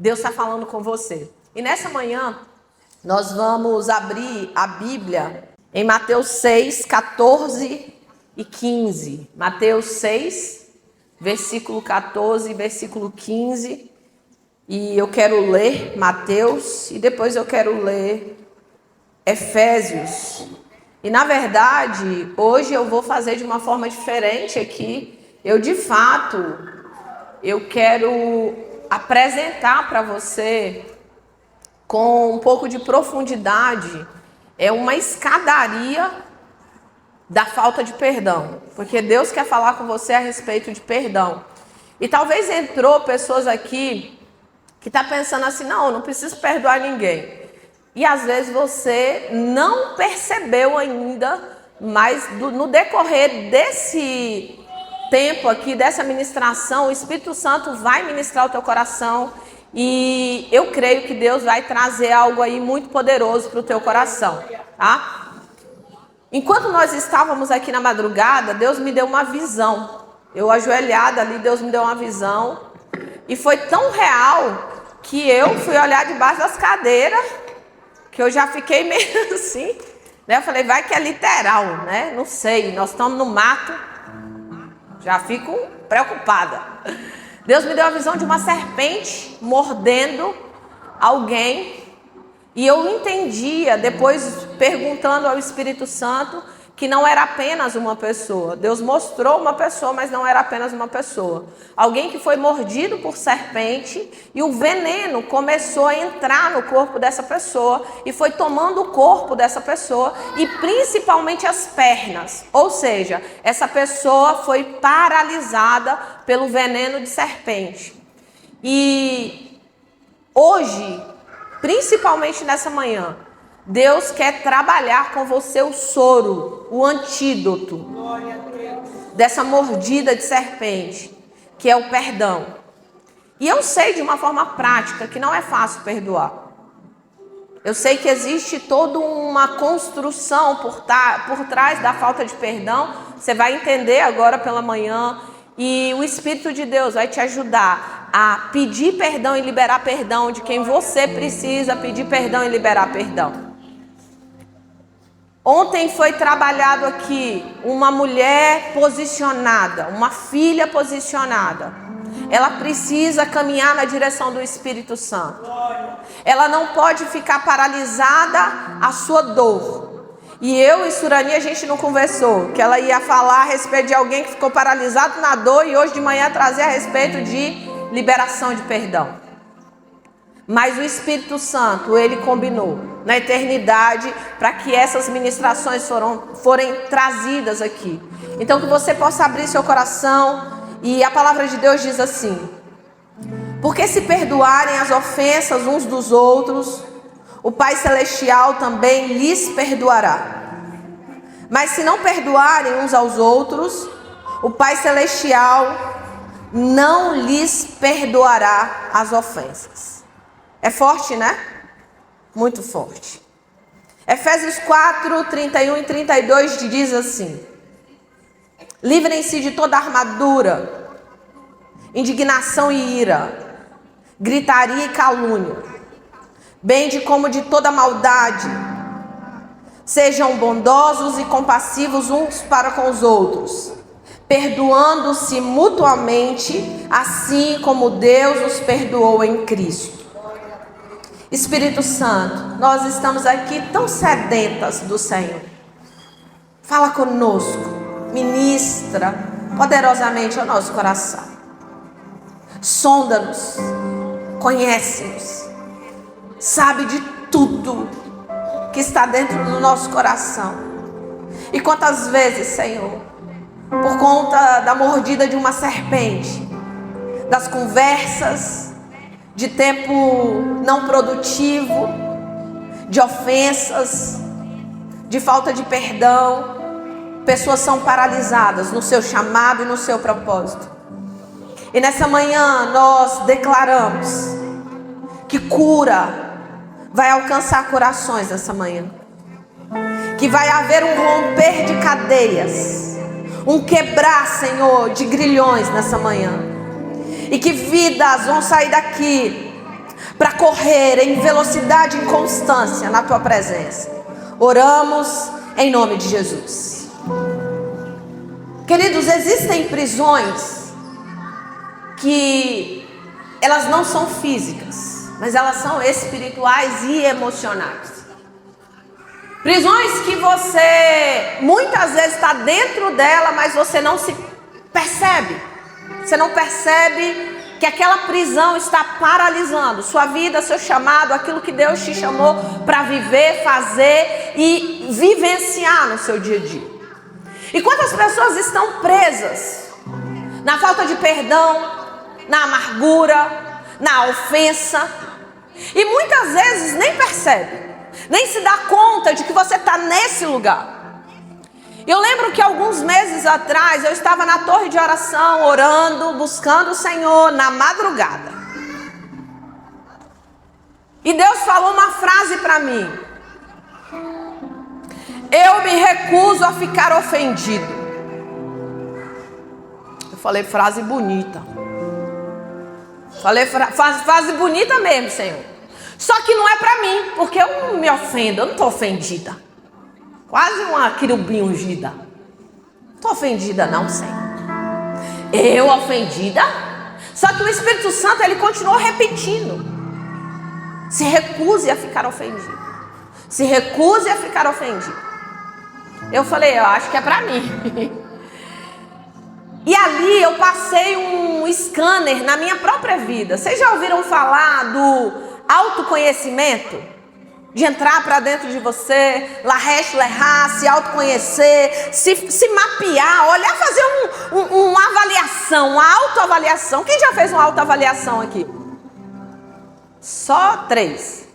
Deus está falando com você. E nessa manhã, nós vamos abrir a Bíblia em Mateus 6, 14 e 15. Mateus 6, versículo 14 e versículo 15. E eu quero ler Mateus e depois eu quero ler Efésios. E na verdade, hoje eu vou fazer de uma forma diferente aqui. Eu quero apresentar para você com um pouco de profundidade, uma escadaria da falta de perdão, porque Deus quer falar com você a respeito de perdão. E talvez entrou pessoas aqui que está pensando assim, não preciso perdoar ninguém. E às vezes você não percebeu ainda, mas no decorrer desse tempo aqui, dessa ministração, o Espírito Santo vai ministrar o teu coração e eu creio que Deus vai trazer algo aí muito poderoso para o teu coração, tá? Enquanto nós estávamos aqui na madrugada, Deus me deu uma visão. Eu ajoelhada ali, Deus me deu uma visão e foi tão real que eu fui olhar debaixo das cadeiras, que eu já fiquei meio assim, né? Eu falei, vai que é literal, né? Não sei, nós estamos no mato. Já fico preocupada. Deus me deu a visão de uma serpente mordendo alguém. E eu entendia, depois perguntando ao Espírito Santo, que não era apenas uma pessoa. Deus mostrou uma pessoa, mas não era apenas uma pessoa. Alguém que foi mordido por serpente e o veneno começou a entrar no corpo dessa pessoa e foi tomando o corpo dessa pessoa e principalmente as pernas. Ou seja, essa pessoa foi paralisada pelo veneno de serpente. E hoje, principalmente nessa manhã, Deus quer trabalhar com você o soro, o antídoto dessa mordida de serpente, que é o perdão. E eu sei de uma forma prática que não é fácil perdoar. Eu sei que existe toda uma construção por trás da falta de perdão. Você vai entender agora pela manhã. E o Espírito de Deus vai te ajudar a pedir perdão e liberar perdão de quem você precisa pedir perdão e liberar perdão. Ontem foi trabalhado aqui uma mulher posicionada, uma filha posicionada. Ela precisa caminhar na direção do Espírito Santo. Ela não pode ficar paralisada à sua dor. E eu e Surani, a gente não conversou, que ela ia falar a respeito de alguém que ficou paralisado na dor e hoje de manhã trazer a respeito de liberação de perdão. Mas o Espírito Santo, ele combinou na eternidade para que essas ministrações forem trazidas aqui. Então que você possa abrir seu coração e a palavra de Deus diz assim: porque se perdoarem as ofensas uns dos outros, o Pai Celestial também lhes perdoará. Mas se não perdoarem uns aos outros, o Pai Celestial não lhes perdoará as ofensas. É forte, né? Muito forte. Efésios 4, 31 e 32 diz assim: livrem-se de toda armadura, indignação e ira, gritaria e calúnia, bem como de toda maldade. Sejam bondosos e compassivos uns para com os outros, perdoando-se mutuamente, assim como Deus os perdoou em Cristo. Espírito Santo, nós estamos aqui tão sedentas do Senhor. Fala conosco, ministra poderosamente ao nosso coração. Sonda-nos, conhece-nos, sabe de tudo que está dentro do nosso coração. E quantas vezes, Senhor, por conta da mordida de uma serpente, das conversas, de tempo não produtivo, de ofensas, de falta de perdão, pessoas são paralisadas no seu chamado e no seu propósito. E nessa manhã nós declaramos que cura vai alcançar corações nessa manhã. Que vai haver um romper de cadeias, um quebrar, Senhor, de grilhões nessa manhã. E que vidas vão sair daqui para correr em velocidade e constância na tua presença. Oramos em nome de Jesus. Queridos, existem prisões que elas não são físicas, mas elas são espirituais e emocionais. Prisões que você muitas vezes está dentro dela, mas você não se percebe. Você não percebe que aquela prisão está paralisando sua vida, seu chamado, aquilo que Deus te chamou para viver, fazer e vivenciar no seu dia a dia. E quantas pessoas estão presas na falta de perdão, na amargura, na ofensa, e muitas vezes nem percebe, nem se dá conta de que você está nesse lugar. Eu lembro que alguns meses atrás eu estava na torre de oração, orando, buscando o Senhor na madrugada. E Deus falou uma frase para mim: eu me recuso a ficar ofendido. Eu falei, frase bonita. Falei, frase bonita mesmo, Senhor. Só que não é para mim, porque eu não me ofendo, eu não estou ofendida. Quase uma querubim ungida. Não estou ofendida não, Senhor. Eu ofendida? Só que o Espírito Santo, ele continuou repetindo: se recuse a ficar ofendido. Se recuse a ficar ofendido. Eu falei, eu acho que é para mim. E ali eu passei um scanner na minha própria vida. Vocês já ouviram falar do autoconhecimento? De entrar para dentro de você, se autoconhecer, se mapear, olhar, fazer uma avaliação, uma autoavaliação. Quem já fez uma autoavaliação aqui? Só 3.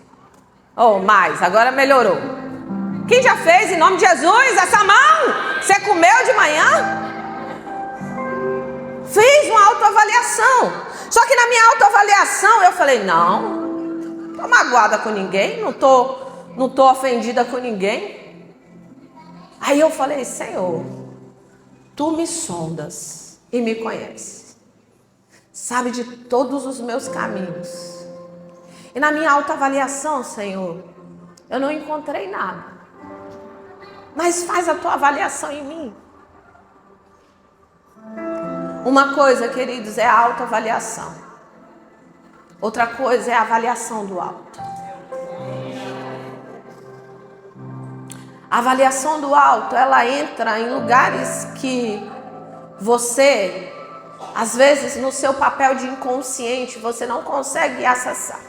Ou mais, agora melhorou. Quem já fez, em nome de Jesus, essa mão? Você comeu de manhã? Fiz uma autoavaliação. Só que na minha autoavaliação eu falei, não estou magoada com ninguém, não tô ofendida com ninguém. Aí eu falei, Senhor, tu me sondas e me conheces, sabe de todos os meus caminhos. E na minha autoavaliação, Senhor, eu não encontrei nada. Mas faz a tua avaliação em mim. Uma coisa, queridos, é a autoavaliação. Outra coisa é a avaliação do alto. A avaliação do alto, ela entra em lugares que você, às vezes, no seu papel de inconsciente, você não consegue acessar.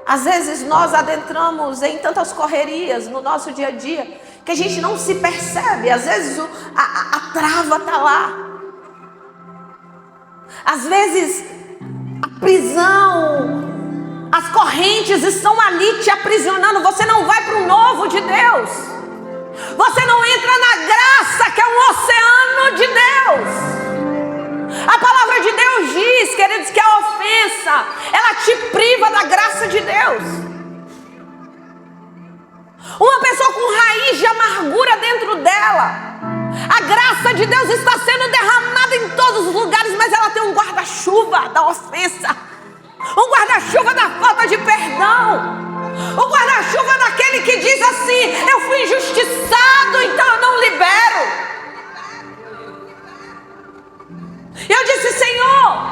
Às vezes nós adentramos em tantas correrias no nosso dia a dia que a gente não se percebe. Às vezes a trava está lá. Às vezes a prisão, as correntes estão ali te aprisionando. Você não vai para o novo de Deus. Você não entra na graça, que é um oceano de Deus. A palavra de Deus diz, queridos, que a ofensa, ela te priva da graça de Deus. Uma pessoa com raiz de amargura dentro dela, a graça de Deus está sendo derramada em todos os lugares, mas ela tem um guarda-chuva da ofensa, um guarda-chuva da falta de perdão, um guarda-chuva daquele que diz assim: eu fui injustiçado, então eu não libero. Eu disse: Senhor,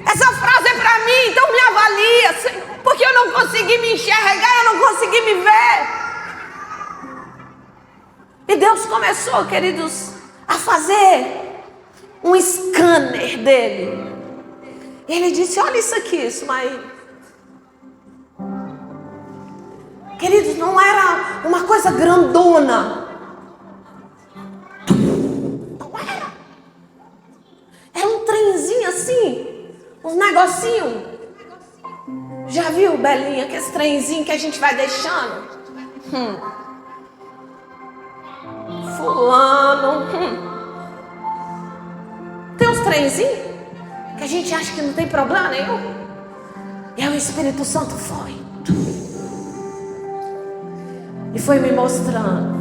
essa frase é para mim, então me avalia, Senhor, porque eu não consegui me enxergar, eu não consegui me ver. E Deus começou, queridos, a fazer um scanner dele. E ele disse: olha isso aqui, Ismael. Queridos, não era uma coisa grandona. Não era. Era um trenzinho assim, uns negocinhos. Já viu, Belinha, que esse trenzinho que a gente vai deixando? Fulano. Tem uns trenzinhos que a gente acha que não tem problema nenhum. E aí o Espírito Santo foi e foi me mostrando.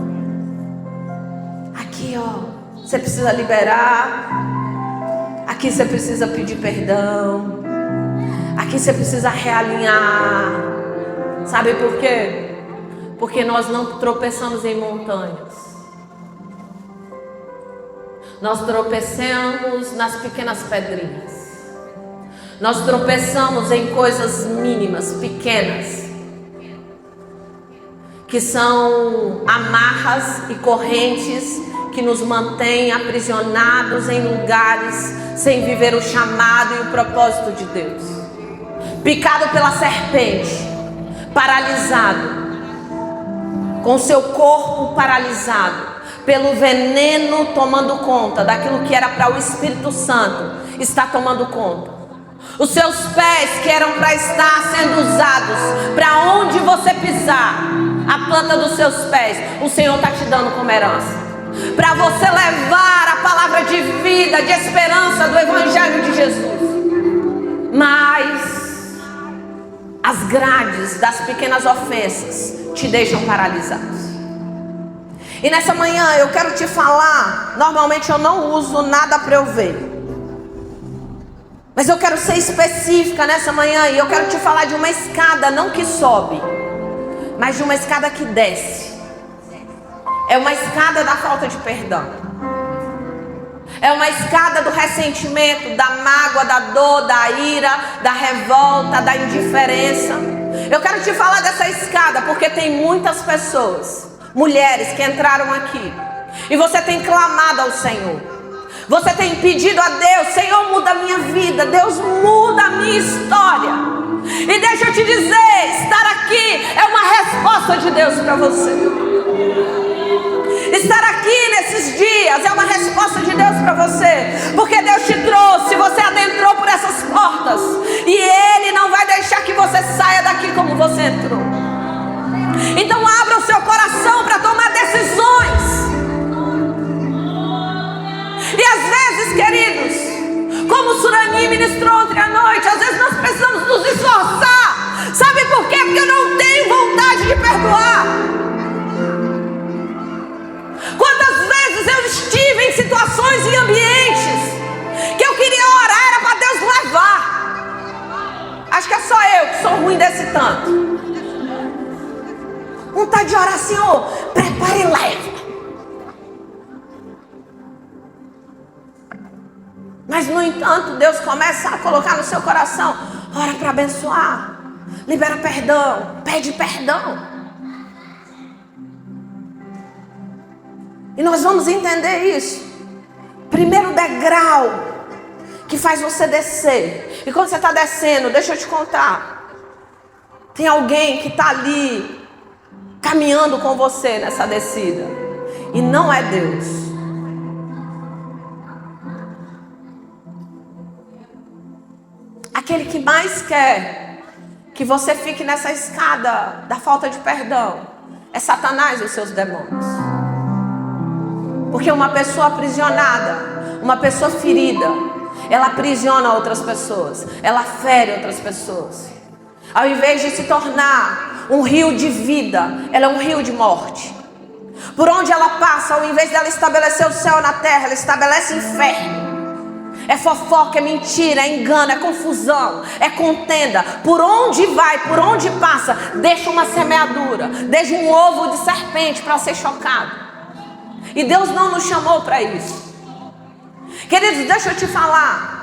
Aqui, ó, você precisa liberar. Aqui você precisa pedir perdão. Aqui você precisa realinhar. Sabe por quê? Porque nós não tropeçamos em montanhas. Nós tropeçamos nas pequenas pedrinhas. Nós tropeçamos em coisas mínimas, pequenas, que são amarras e correntes que nos mantêm aprisionados em lugares sem viver o chamado e o propósito de Deus. Picado pela serpente, paralisado, com seu corpo paralisado, pelo veneno tomando conta daquilo que era para o Espírito Santo, está tomando conta. Os seus pés que eram para estar sendo usados, para onde você pisar, a planta dos seus pés, o Senhor está te dando como herança. Para você levar a palavra de vida, de esperança do Evangelho de Jesus. Mas as grades das pequenas ofensas te deixam paralisados. E nessa manhã eu quero te falar, normalmente eu não uso nada para eu ver, mas eu quero ser específica nessa manhã e eu quero te falar de uma escada, não que sobe, mas de uma escada que desce. É uma escada da falta de perdão. É uma escada do ressentimento, da mágoa, da dor, da ira, da revolta, da indiferença. Eu quero te falar dessa escada porque tem muitas pessoas, mulheres que entraram aqui, e você tem clamado ao Senhor. Você tem pedido a Deus: Senhor, muda a minha vida, Deus, muda a minha história. E deixa eu te dizer, estar aqui é uma resposta de Deus para você. Estar aqui nesses dias é uma resposta de Deus para você, porque Deus te trouxe, você adentrou por essas portas, e Ele não vai deixar que você saia daqui como você entrou. Então abra o seu coração para tomar decisões. E às vezes, queridos, como o Surani ministrou ontem à noite, às vezes nós precisamos nos esforçar. Sabe por quê? Porque eu não tenho vontade de perdoar. Quantas vezes eu estive em situações e ambientes que eu queria orar, era para Deus levar. Acho que é só eu que sou ruim desse tanto. Vontade de orar: Senhor, prepare e leve. Mas no entanto, Deus começa a colocar no seu coração: ora para abençoar, libera perdão, pede perdão. E nós vamos entender isso. Primeiro degrau que faz você descer. E quando você está descendo, deixa eu te contar, tem alguém que está ali caminhando com você nessa descida, e não é Deus. Aquele que mais quer que você fique nessa escada da falta de perdão é Satanás e os seus demônios. Porque uma pessoa aprisionada, uma pessoa ferida, ela aprisiona outras pessoas, ela fere outras pessoas. Ao invés de se tornar um rio de vida, ela é um rio de morte. Por onde ela passa, ao invés dela estabelecer o céu na terra, ela estabelece inferno. É fofoca, é mentira, é engano, é confusão, é contenda. Por onde vai, por onde passa, deixa uma semeadura, deixa um ovo de serpente para ser chocado. E Deus não nos chamou para isso. Queridos, deixa eu te falar.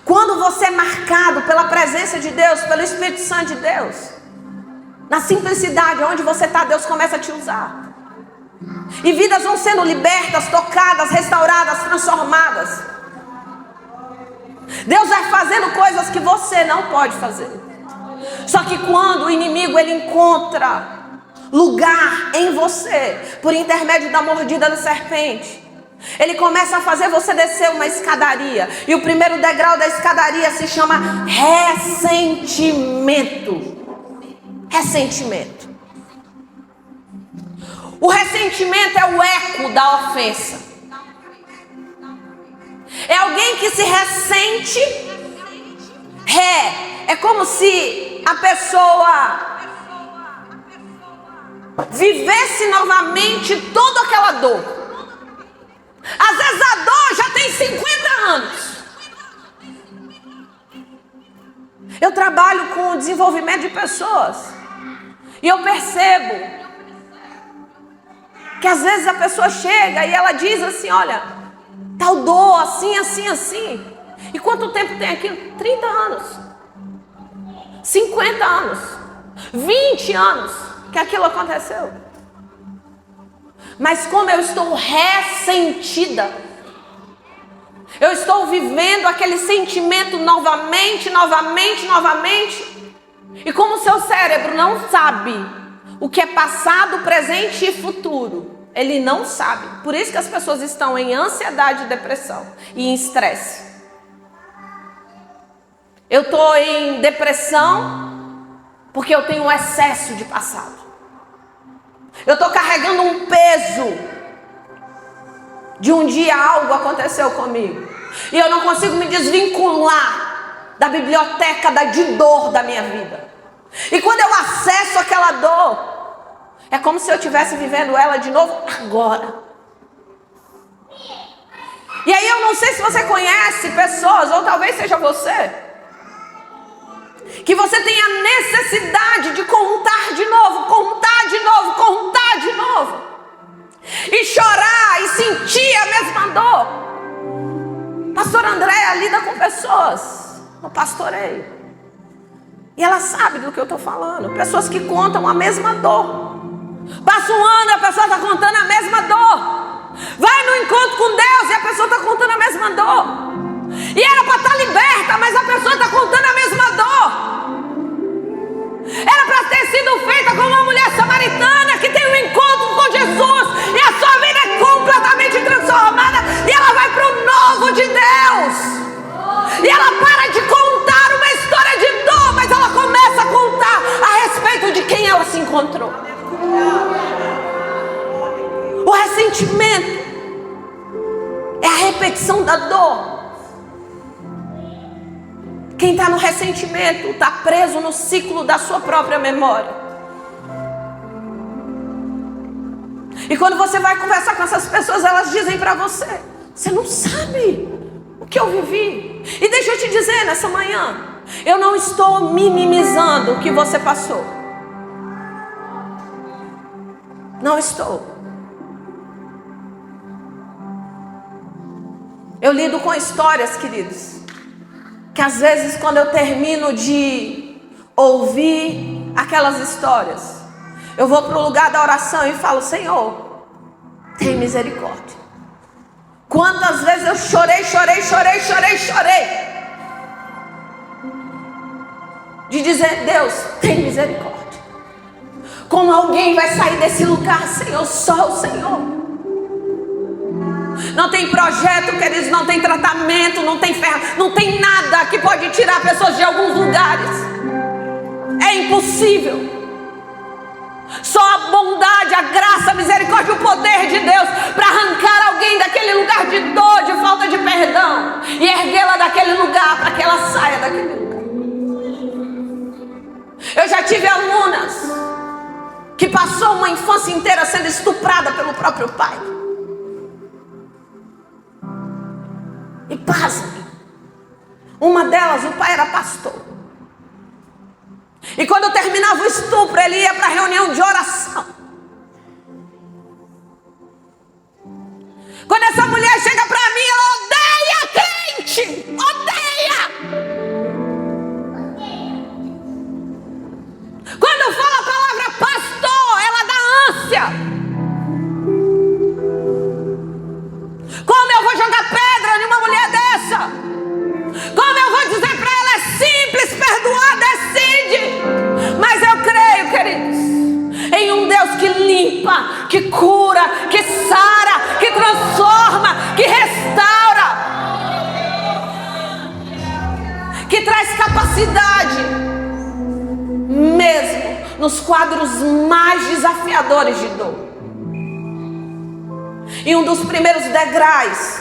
Quando você é marcado pela presença de Deus, pelo Espírito Santo de Deus, na simplicidade, onde você está, Deus começa a te usar. E vidas vão sendo libertas, tocadas, restauradas, transformadas. Deus vai fazendo coisas que você não pode fazer. Só que quando o inimigo ele encontra lugar em você, por intermédio da mordida da serpente, ele começa a fazer você descer uma escadaria. E o primeiro degrau da escadaria se chama ressentimento. Ressentimento. O ressentimento é o eco da ofensa. É alguém que se ressente. É como se a pessoa vivesse novamente toda aquela dor. Às vezes a dor já tem 50 anos. Eu trabalho com o desenvolvimento de pessoas. E eu percebo que às vezes a pessoa chega e ela diz assim, olha, tal dor, assim, assim, assim. E quanto tempo tem aquilo? 30 anos. 50 anos. 20 anos que aquilo aconteceu. Mas como eu estou ressentida, eu estou vivendo aquele sentimento novamente. E como o seu cérebro não sabe o que é passado, presente e futuro, ele não sabe. Por isso que as pessoas estão em ansiedade, depressão e em estresse. Eu estou em depressão porque eu tenho um excesso de passado. Eu estou carregando um peso de um dia algo aconteceu comigo. E eu não consigo me desvincular da biblioteca de dor da minha vida. E quando eu acesso aquela dor, é como se eu estivesse vivendo ela de novo agora. E aí eu não sei se você conhece pessoas, ou talvez seja você, que você tem a necessidade de contar de novo. E chorar e sentir a mesma dor. Pastora Andréia lida com pessoas no pastoreio. E ela sabe do que eu estou falando. Pessoas que contam a mesma dor. Passa um ano e a pessoa está contando a mesma dor. Vai no encontro com Deus e a pessoa está contando a mesma dor. E era para estar liberta, mas a pessoa está contando a mesma dor. Era para ter sido feita como uma mulher samaritana que tem um encontro com Jesus e a sua vida é completamente transformada e ela vai para o novo de Deus. E ela para de contar uma história de dor, mas ela começa a contar a respeito de quem ela se encontrou. O ressentimento é a repetição da dor. Quem está no ressentimento está preso no ciclo da sua própria memória. E quando você vai conversar com essas pessoas, elas dizem para você: você não sabe o que eu vivi. E deixa eu te dizer nessa manhã, eu não estou minimizando o que você passou. Não estou. Eu lido com histórias, queridos, que às vezes quando eu termino de ouvir aquelas histórias, eu vou para o lugar da oração e falo: Senhor, tem misericórdia. Quantas vezes eu chorei de dizer: Deus, tem misericórdia. Como alguém vai sair desse lugar, Senhor? Só o Senhor. Não tem projeto, queridos, não tem tratamento, não tem ferramenta, não tem nada que pode tirar pessoas de alguns lugares. É impossível. Só a bondade, a graça, a misericórdia, o poder de Deus para arrancar alguém daquele lugar de dor, de falta de perdão e erguê-la daquele lugar para que ela saia daquele lugar. Eu já tive alunas que passou uma infância inteira sendo estuprada pelo próprio pai. E pasme, uma delas, o pai era pastor. E quando terminava o estupro, ele ia para a reunião de oração. Quando essa mulher chega para mim, ela odeia crente, odeia. Quando fala a palavra pastor, ela dá ânsia. Como eu vou jogar pedra em uma mulher dessa? Como eu vou dizer para ela: é simples, perdoar, decide. Mas eu creio, queridos, em um Deus que limpa, que cura, que sara, que transforma, que restaura, que traz capacidade, mesmo nos quadros mais desafiadores de dor. E um dos primeiros degraus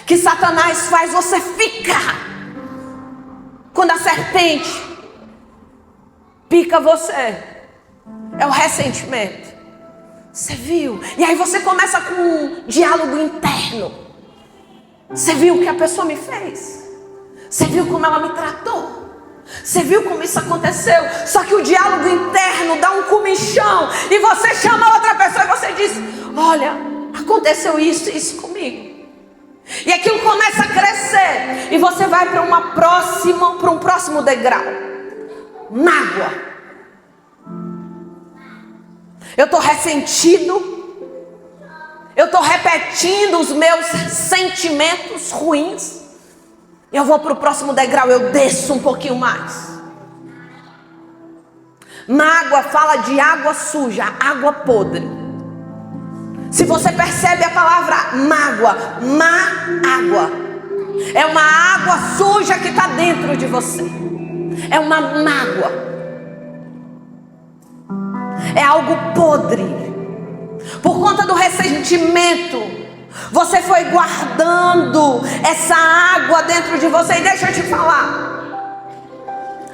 que Satanás faz você ficar, quando a serpente pica você, é o ressentimento. Você viu? E aí você começa com um diálogo interno. Você viu o que a pessoa me fez? Você viu como ela me tratou? Você viu como isso aconteceu? Só que o diálogo interno dá um comichão e você chama outra pessoa e você diz: olha, aconteceu isso comigo. E aquilo começa a crescer e você vai para um próximo degrau. Mágoa. Eu estou ressentido. Eu estou repetindo os meus sentimentos ruins. Eu vou para o próximo degrau, eu desço um pouquinho mais. Mágoa fala de água suja, água podre. Se você percebe a palavra mágoa, água, é uma água suja que está dentro de você. É uma mágoa. É algo podre. Por conta do ressentimento, você foi guardando essa água dentro de você. E deixa eu te falar,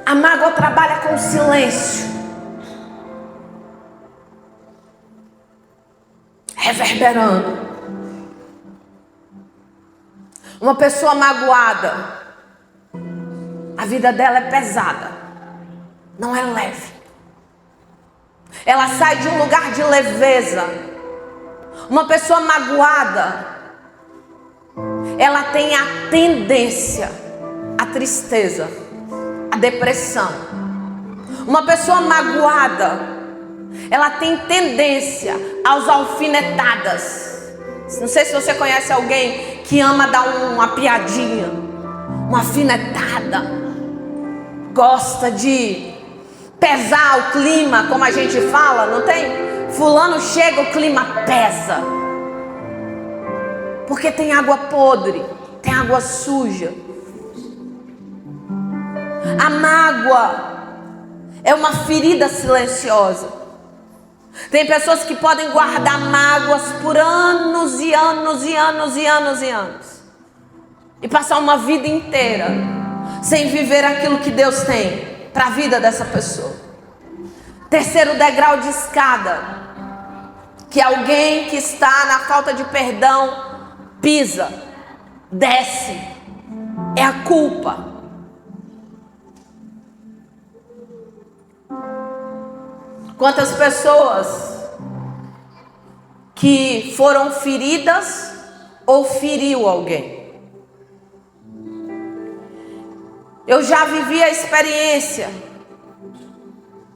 a mágoa trabalha com silêncio, reverberando. Uma pessoa magoada, a vida dela é pesada, não é leve. Ela sai de um lugar de leveza. Uma pessoa magoada, ela tem a tendência à tristeza, à depressão. Uma pessoa magoada, ela tem tendência às alfinetadas. Não sei se você conhece alguém que ama dar uma piadinha, uma alfinetada. Gosta de pesar o clima, como a gente fala, não tem? Fulano chega, o clima pesa. Porque tem água podre, tem água suja. A mágoa é uma ferida silenciosa. Tem pessoas que podem guardar mágoas por anos e anos e anos e anos e anos. E passar uma vida inteira sem viver aquilo que Deus tem para a vida dessa pessoa. Terceiro degrau de escada, que alguém que está na falta de perdão pisa, desce, é a culpa. Quantas pessoas que foram feridas ou feriu alguém? Eu já vivi a experiência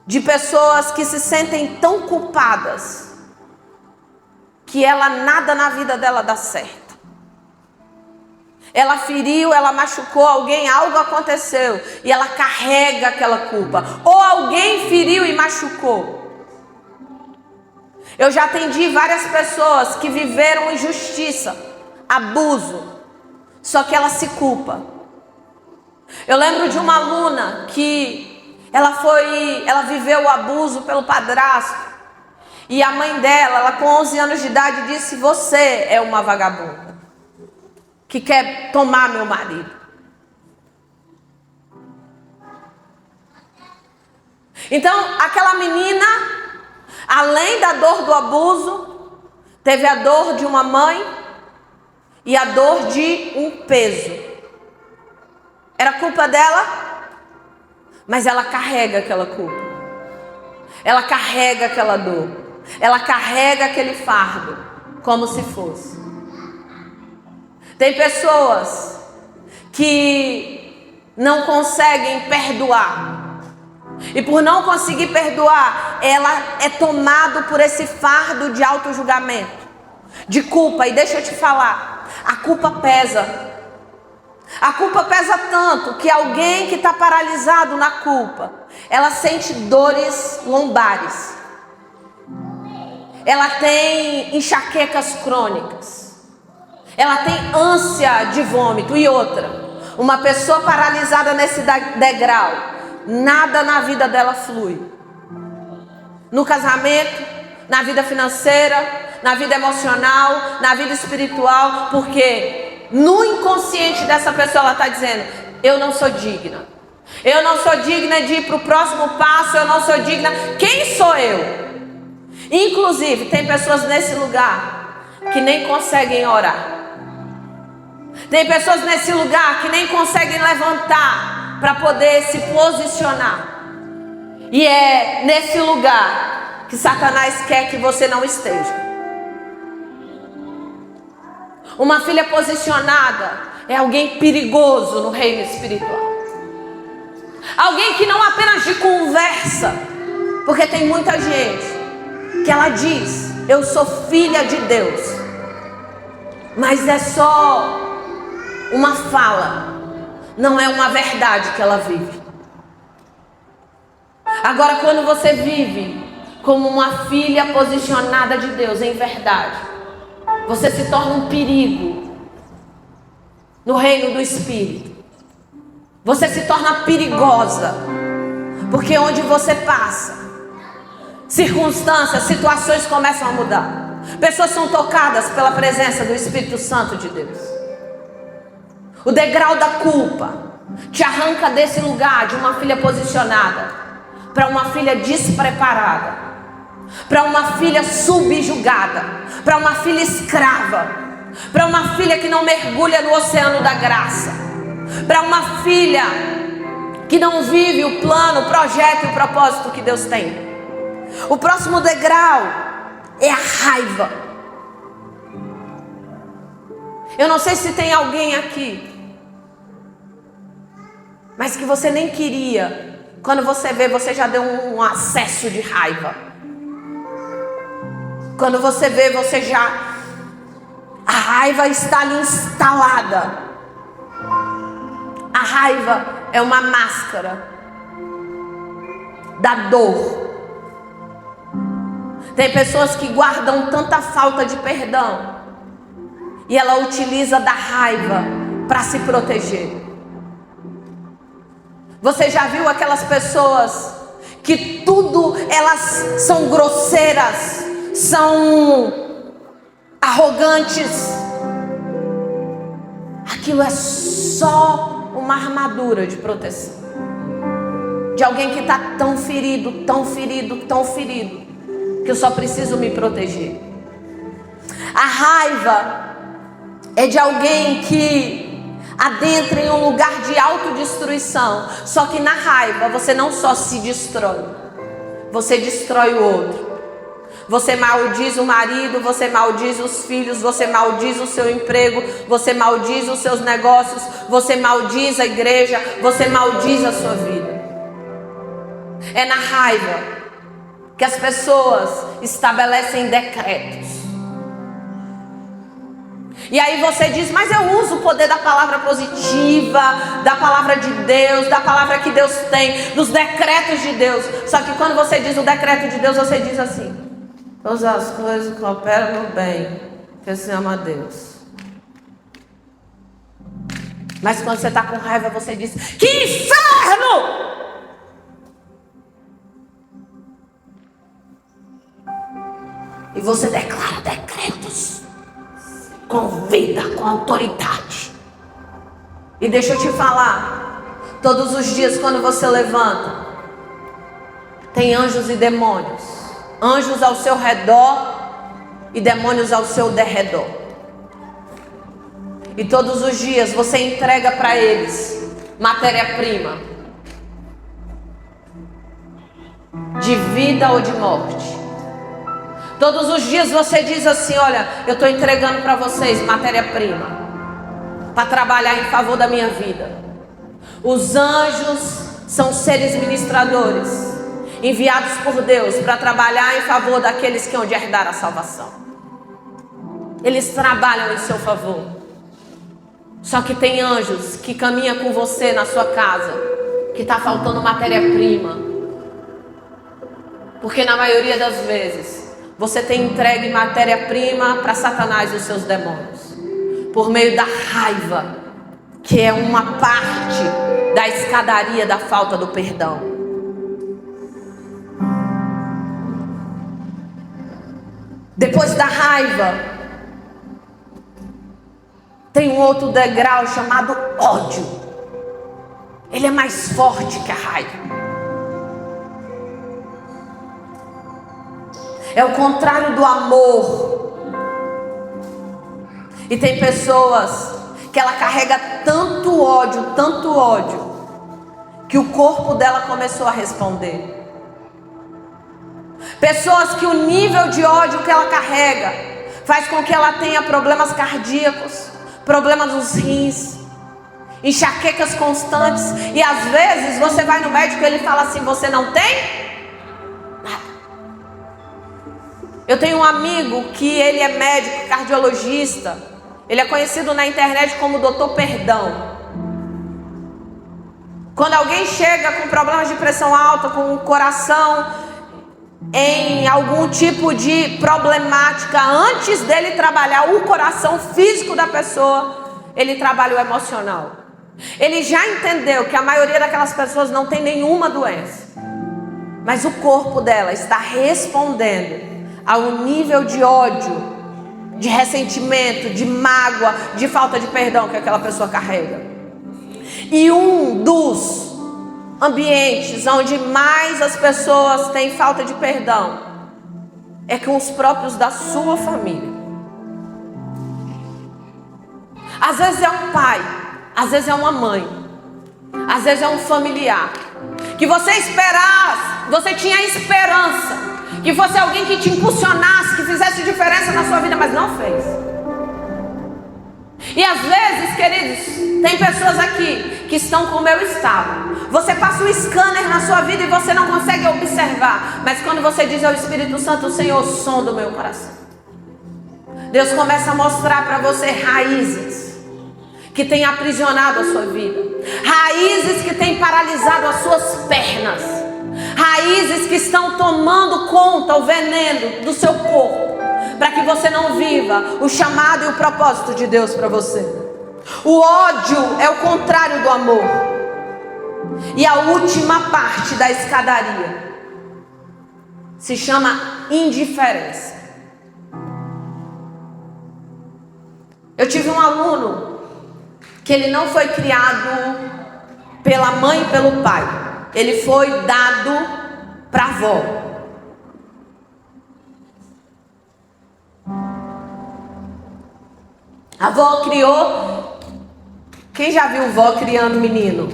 de pessoas que se sentem tão culpadas que nada na vida dela dá certo. Ela feriu, ela machucou alguém, algo aconteceu e ela carrega aquela culpa. Ou alguém feriu e machucou. Eu já atendi várias pessoas que viveram injustiça, abuso, só que ela se culpa. Eu lembro de uma aluna que ela viveu o abuso pelo padrasto. E a mãe dela, ela com 11 anos de idade, disse: você é uma vagabunda que quer tomar meu marido. Então, aquela menina, além da dor do abuso, teve a dor de uma mãe e a dor de um peso. Era culpa dela, mas ela carrega aquela culpa. Ela carrega aquela dor. Ela carrega aquele fardo como se fosse. Tem pessoas que não conseguem perdoar. E por não conseguir perdoar, ela é tomada por esse fardo de auto-julgamento, de culpa. E deixa eu te falar, a culpa pesa. A culpa pesa tanto que alguém que está paralisado na culpa, ela sente dores lombares. Ela tem enxaquecas crônicas. Ela tem ânsia de vômito. E outra, uma pessoa paralisada nesse degrau, nada na vida dela flui. No casamento, na vida financeira, na vida emocional, na vida espiritual, porque no inconsciente dessa pessoa ela está dizendo: eu não sou digna. Eu não sou digna de ir para o próximo passo. Eu não sou digna. Quem sou eu? Inclusive, tem pessoas nesse lugar que nem conseguem orar. Tem pessoas nesse lugar que nem conseguem levantar para poder se posicionar. E é nesse lugar que Satanás quer que você não esteja. Uma filha posicionada é alguém perigoso no reino espiritual. Alguém que não apenas de conversa, porque tem muita gente que ela diz: eu sou filha de Deus, mas é só uma fala, não é uma verdade que ela vive. Agora, quando você vive como uma filha posicionada de Deus em verdade, você se torna um perigo no reino do Espírito. Você se torna perigosa, porque onde você passa, circunstâncias, situações começam a mudar. Pessoas são tocadas pela presença do Espírito Santo de Deus. O degrau da culpa te arranca desse lugar de uma filha posicionada para uma filha despreparada, para uma filha subjugada, para uma filha escrava, para uma filha que não mergulha no oceano da graça, para uma filha que não vive o plano, o projeto e o propósito que Deus tem. O próximo degrau é a raiva. Eu não sei se tem alguém aqui, mas que você nem queria. Quando você vê, você já deu um acesso de raiva. Quando você vê, você já... a raiva está ali instalada. A raiva é uma máscara da dor. Tem pessoas que guardam tanta falta de perdão e ela utiliza da raiva para se proteger. Você já viu aquelas pessoas que tudo elas são grosseiras, são arrogantes? Aquilo é só uma armadura de proteção de alguém que está tão ferido, tão ferido, tão ferido, que eu só preciso me proteger. A raiva é de alguém que adentra em um lugar de autodestruição. Só que na raiva você não só se destrói, você destrói o outro. Você maldiz o marido, você maldiz os filhos, você maldiz o seu emprego, você maldiz os seus negócios, você maldiz a igreja, você maldiz a sua vida. É na raiva que as pessoas estabelecem decretos. E aí você diz: mas eu uso o poder da palavra positiva, da palavra de Deus, da palavra que Deus tem, dos decretos de Deus. Só que quando você diz o decreto de Deus, você diz assim: todas as coisas cooperam no bem, que se ama a Deus. Mas quando você está com raiva, você diz: que inferno! E você declara decretos com vida, com autoridade. E deixa eu te falar, todos os dias quando você levanta, tem anjos e demônios. Anjos ao seu redor e demônios ao seu derredor. E todos os dias você entrega para eles matéria-prima de vida ou de morte. Todos os dias você diz assim: olha, eu estou entregando para vocês matéria-prima para trabalhar em favor da minha vida. Os anjos são seres ministradores enviados por Deus para trabalhar em favor daqueles que hão de herdar a salvação. Eles trabalham em seu favor. Só que tem anjos que caminham com você na sua casa, que está faltando matéria-prima, porque na maioria das vezes você tem entregue matéria-prima para Satanás e os seus demônios, por meio da raiva, que é uma parte da escadaria da falta do perdão. Depois da raiva, tem um outro degrau chamado ódio. Ele é mais forte que a raiva. É o contrário do amor. E tem pessoas que ela carrega tanto ódio, que o corpo dela começou a responder. Pessoas que o nível de ódio que ela carrega faz com que ela tenha problemas cardíacos, problemas nos rins, enxaquecas constantes. E às vezes você vai no médico e ele fala assim: você não tem nada. Eu tenho um amigo que ele é médico, cardiologista. Ele é conhecido na internet como Doutor Perdão. Quando alguém chega com problemas de pressão alta, com o coração em algum tipo de problemática, antes dele trabalhar o coração físico da pessoa, ele trabalha o emocional. Ele já entendeu que a maioria daquelas pessoas não tem nenhuma doença, mas o corpo dela está respondendo ao nível de ódio, de ressentimento, de mágoa, de falta de perdão que aquela pessoa carrega. E um dos ambientes onde mais as pessoas têm falta de perdão é com os próprios da sua família. Às vezes é um pai, às vezes é uma mãe, às vezes é um familiar que você esperasse, você tinha esperança que fosse alguém que te impulsionasse, que fizesse diferença na sua vida, mas não fez. E às vezes, queridos, tem pessoas aqui que estão como eu estava. Você passa o scanner na sua vida e você não consegue observar. Mas quando você diz ao Espírito Santo: Senhor, som do meu coração, Deus começa a mostrar para você raízes que têm aprisionado a sua vida, raízes que têm paralisado as suas pernas, raízes que estão tomando conta, o veneno do seu corpo, para que você não viva o chamado e o propósito de Deus para você. O ódio é o contrário do amor. E a última parte da escadaria se chama indiferença. Eu tive um aluno que ele não foi criado pela mãe e pelo pai. Ele foi dado para a avó. A avó criou. Quem já viu vó criando menino?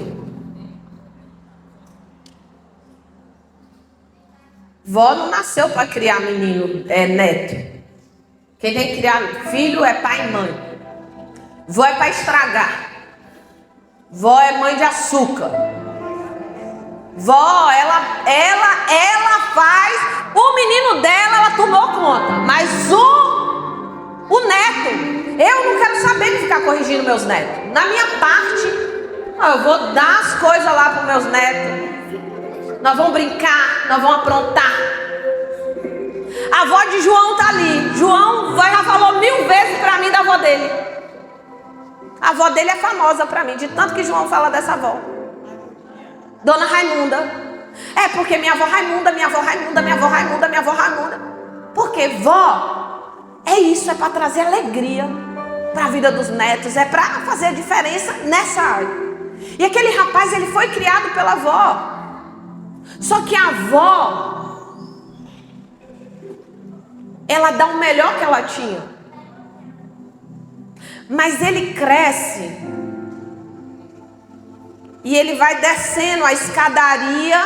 Vó não nasceu para criar menino, neto. Quem tem que criar filho é pai e mãe. Vó é para estragar. Vó é mãe de açúcar. Vó, ela faz. O menino dela, ela tomou conta. Mas o neto, eu não quero saber de ficar corrigindo meus netos. Na minha parte, eu vou dar as coisas lá para os meus netos. Nós vamos brincar, nós vamos aprontar. A avó de João tá ali. João já falou 1000 vezes para mim da avó dele. A avó dele é famosa para mim, de tanto que João fala dessa avó. Dona Raimunda. É porque minha avó Raimunda, minha avó Raimunda, minha avó Raimunda, minha avó Raimunda. Porque vó é isso, é para trazer alegria para a vida dos netos, é para fazer a diferença nessa área. E aquele rapaz, ele foi criado pela avó. Só que a avó, ela dá o melhor que ela tinha. Mas ele cresce e ele vai descendo a escadaria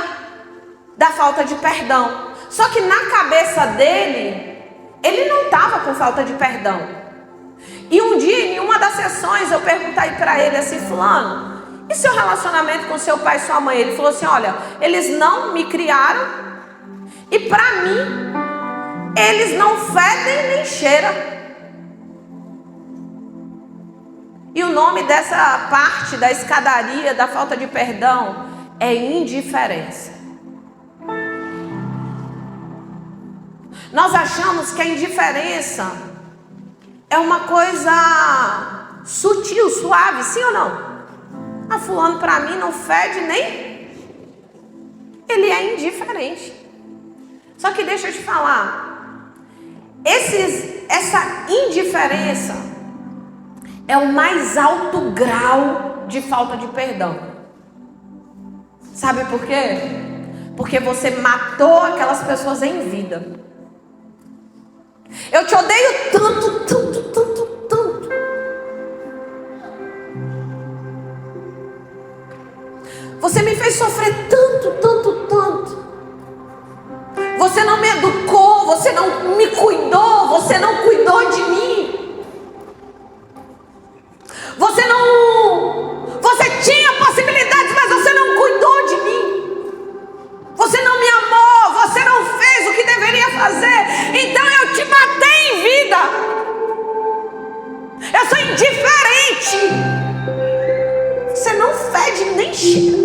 da falta de perdão. Só que na cabeça dele, ele não estava com falta de perdão. E um dia, em uma das sessões, eu perguntei para ele assim: fulano, e seu relacionamento com seu pai e sua mãe? Ele falou assim: olha, eles não me criaram e para mim, eles não fedem nem cheiram. E o nome dessa parte da escadaria da falta de perdão é indiferença. Nós achamos que a indiferença é uma coisa sutil, suave, sim ou não? Ah, fulano para mim não fede nem... Ele é indiferente. Só que deixa eu te falar, essa indiferença é o mais alto grau de falta de perdão. Sabe por quê? Porque você matou aquelas pessoas em vida. Eu te odeio tanto, tanto, tanto, tanto. Você me fez fez sofrer tanto, tanto, tanto. Você não me educou, você não me cuidou, você não cuidou de mim. Você tinha possibilidades, mas você não cuidou de mim. Você não me amou, você não fez o que deveria fazer. Então eu te matei em vida. Eu sou indiferente. Você não fede nem cheira.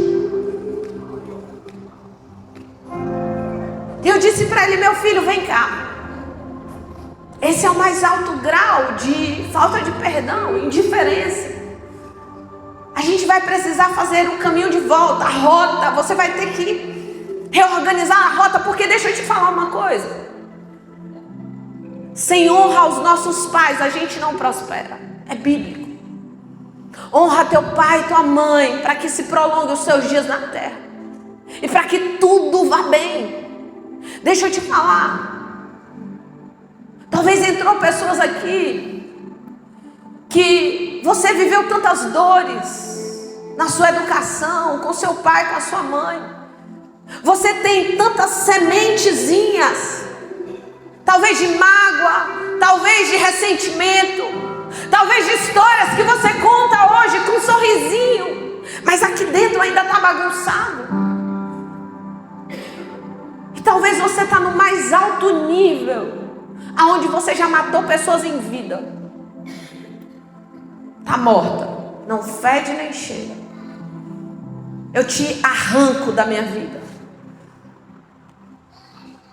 Eu disse para ele: meu filho, vem cá. Esse é o mais alto grau de falta de perdão, indiferença. A gente vai precisar fazer um caminho de volta, a rota. Você vai ter que reorganizar a rota, porque deixa eu te falar uma coisa. Sem honra aos nossos pais, a gente não prospera. É bíblico. Honra teu pai e tua mãe, para que se prolongue os seus dias na terra. E para que tudo vá bem. Deixa eu te falar. Talvez entrou pessoas aqui que você viveu tantas dores na sua educação, com seu pai, com a sua mãe. Você tem tantas sementezinhas, talvez de mágoa, talvez de ressentimento, talvez de histórias que você conta hoje com um sorrisinho, mas aqui dentro ainda está bagunçado. E talvez você está no mais alto nível, aonde você já matou pessoas em vida. Está morta, não fede nem cheira. Eu te arranco da minha vida.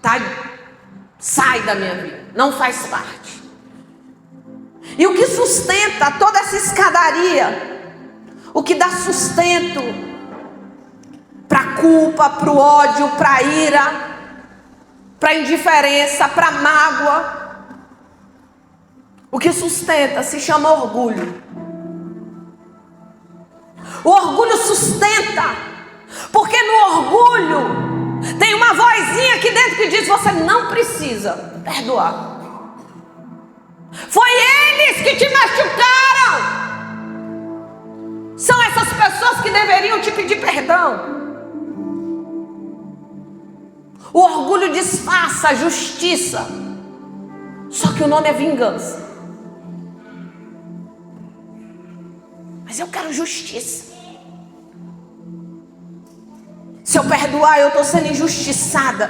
Tá? Sai da minha vida, não faz parte. E o que sustenta toda essa escadaria, o que dá sustento para a culpa, para o ódio, para a ira, para a indiferença, para a mágoa, o que sustenta se chama orgulho. O orgulho sustenta, porque no orgulho tem uma vozinha aqui dentro que diz: você não precisa perdoar. Foi eles que te machucaram. São essas pessoas que deveriam te pedir perdão. O orgulho disfarça a justiça, só que o nome é vingança. Mas eu quero justiça. Se eu perdoar, eu estou sendo injustiçada.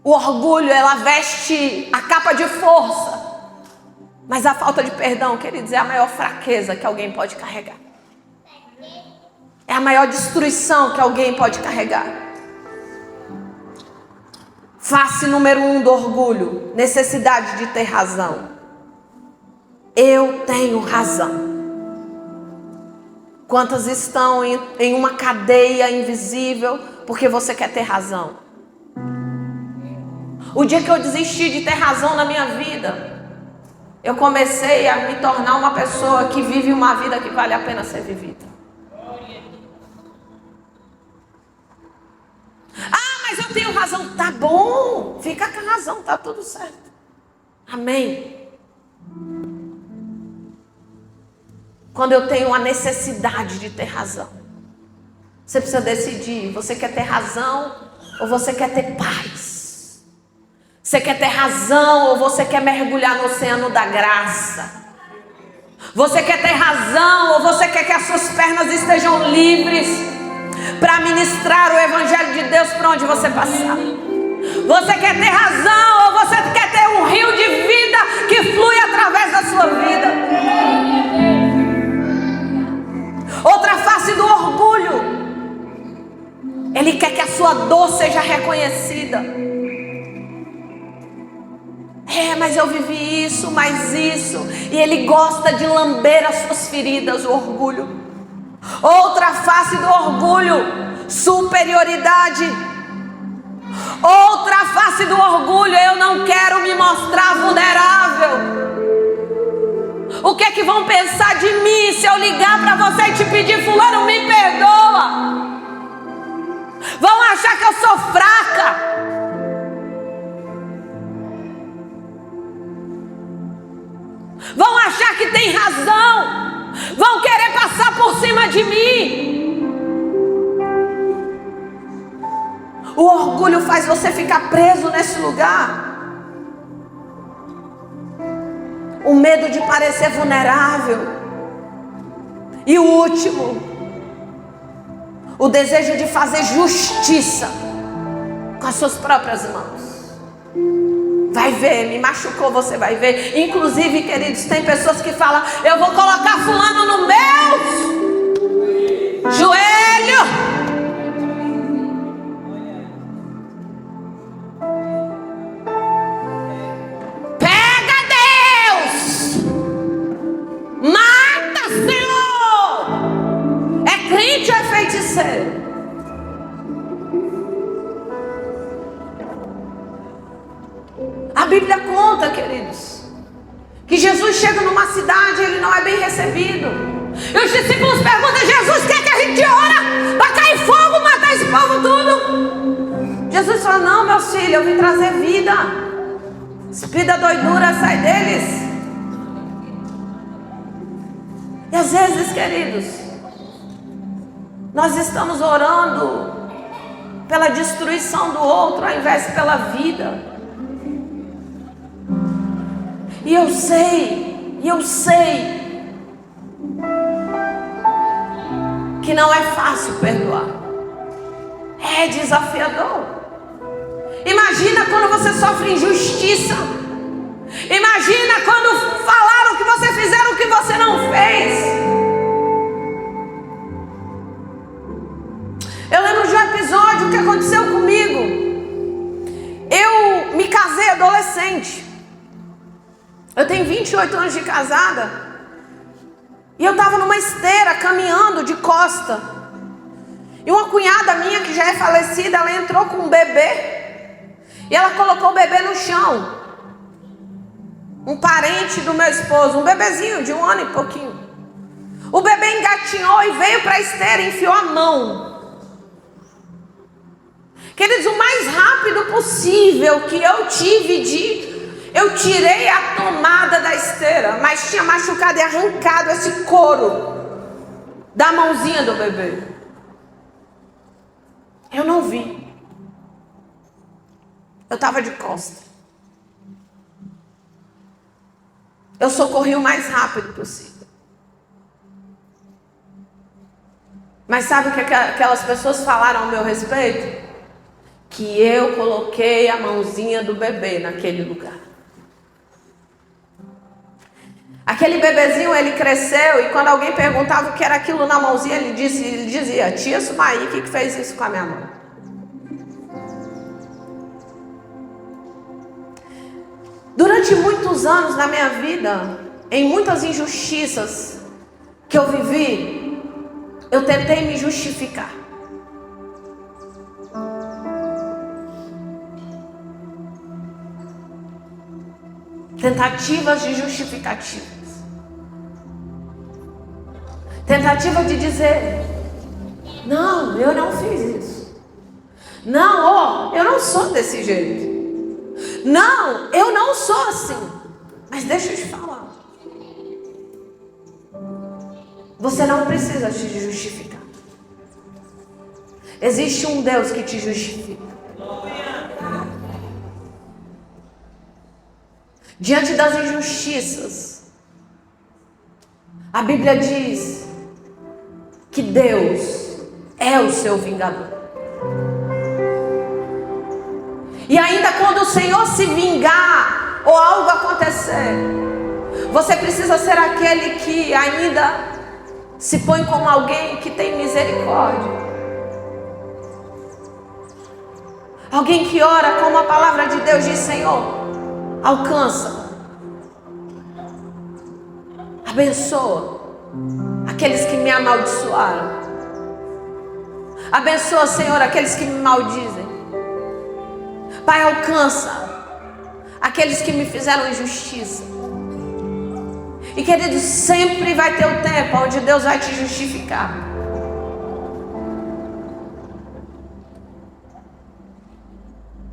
O orgulho, ela veste a capa de força. Mas a falta de perdão, queridos, é a maior fraqueza que alguém pode carregar. É a maior destruição que alguém pode carregar. Face número 1 do orgulho: necessidade de ter razão. Eu tenho razão. Quantas estão em uma cadeia invisível porque você quer ter razão? O dia que eu desisti de ter razão na minha vida, eu comecei a me tornar uma pessoa que vive uma vida que vale a pena ser vivida. Ah, mas eu tenho razão. Tá bom, fica com a razão, tá tudo certo. Amém. Quando eu tenho a necessidade de ter razão, você precisa decidir: você quer ter razão ou você quer ter paz? Você quer ter razão ou você quer mergulhar no oceano da graça? Você quer ter razão ou você quer que as suas pernas estejam livres para ministrar o evangelho de Deus para onde você passar? Você quer ter razão ou você quer ter um rio de vida que flui através da sua vida? Outra face do orgulho: ele quer que a sua dor seja reconhecida. Mas eu vivi isso, mais isso. E ele gosta de lamber as suas feridas, o orgulho. Outra face do orgulho: superioridade. Outra face do orgulho: eu não quero me mostrar vulnerável. O que é que vão pensar de mim se eu ligar para você e te pedir: fulano, me perdoa? Vão achar que eu sou fraca. Vão achar que tem razão. Vão querer passar por cima de mim. O orgulho faz você ficar preso nesse lugar. O medo de parecer vulnerável. E o último, o desejo de fazer justiça com as suas próprias mãos. Vai ver, me machucou, você vai ver. Inclusive, queridos, tem pessoas que falam: eu vou colocar fulano no meu joelho. Pega, Deus! Mata, Senhor! É crente ou é feiticeiro? A Bíblia conta, queridos, que Jesus chega numa cidade e ele não é bem recebido. E os discípulos perguntam: Jesus, quer que a gente ora? Vai cair fogo, matar esse povo tudo? Jesus fala: não, meus filhos, eu vim trazer vida. Espírito da doidura sai deles. E às vezes, queridos, nós estamos orando pela destruição do outro ao invés de pela vida. E eu sei que não é fácil perdoar. É desafiador. Imagina quando você sofre injustiça. Imagina quando falaram que você fizeram o que você não fez. Eu lembro de um episódio que aconteceu comigo. Eu me casei adolescente. Eu tenho 28 anos de casada. E eu estava numa esteira caminhando de costa. E uma cunhada minha, que já é falecida, ela entrou com um bebê. E ela colocou o bebê no chão. Um parente do meu esposo, um bebezinho de 1 ano e pouquinho. O bebê engatinhou e veio para a esteira e enfiou a mão. Queridos, o mais rápido possível que eu tive eu tirei a tomada da esteira, mas tinha machucado e arrancado esse couro da mãozinha do bebê. Eu não vi. Eu estava de costas. Eu socorri o mais rápido possível. Mas sabe o que aquelas pessoas falaram ao meu respeito? Que eu coloquei a mãozinha do bebê naquele lugar. Aquele bebezinho, ele cresceu e quando alguém perguntava o que era aquilo na mãozinha, ele dizia: tia Sumaí, que fez isso com a minha mão? Durante muitos anos na minha vida, em muitas injustiças que eu vivi, eu tentei me justificar. Tentativas de justificativas. Tentativa de dizer: não, eu não fiz isso. Não, eu não sou desse jeito. Não, eu não sou assim. Mas deixa eu te falar. Você não precisa te justificar. Existe um Deus que te justifica. Diante das injustiças, a Bíblia diz que Deus é o seu vingador. E ainda quando o Senhor se vingar ou algo acontecer, você precisa ser aquele que ainda se põe como alguém que tem misericórdia. Alguém que ora como a palavra de Deus diz: Senhor, alcança, abençoa aqueles que me amaldiçoaram. Abençoa, Senhor, aqueles que me maldizem. Pai, alcança aqueles que me fizeram injustiça. E queridos, sempre vai ter o tempo onde Deus vai te justificar.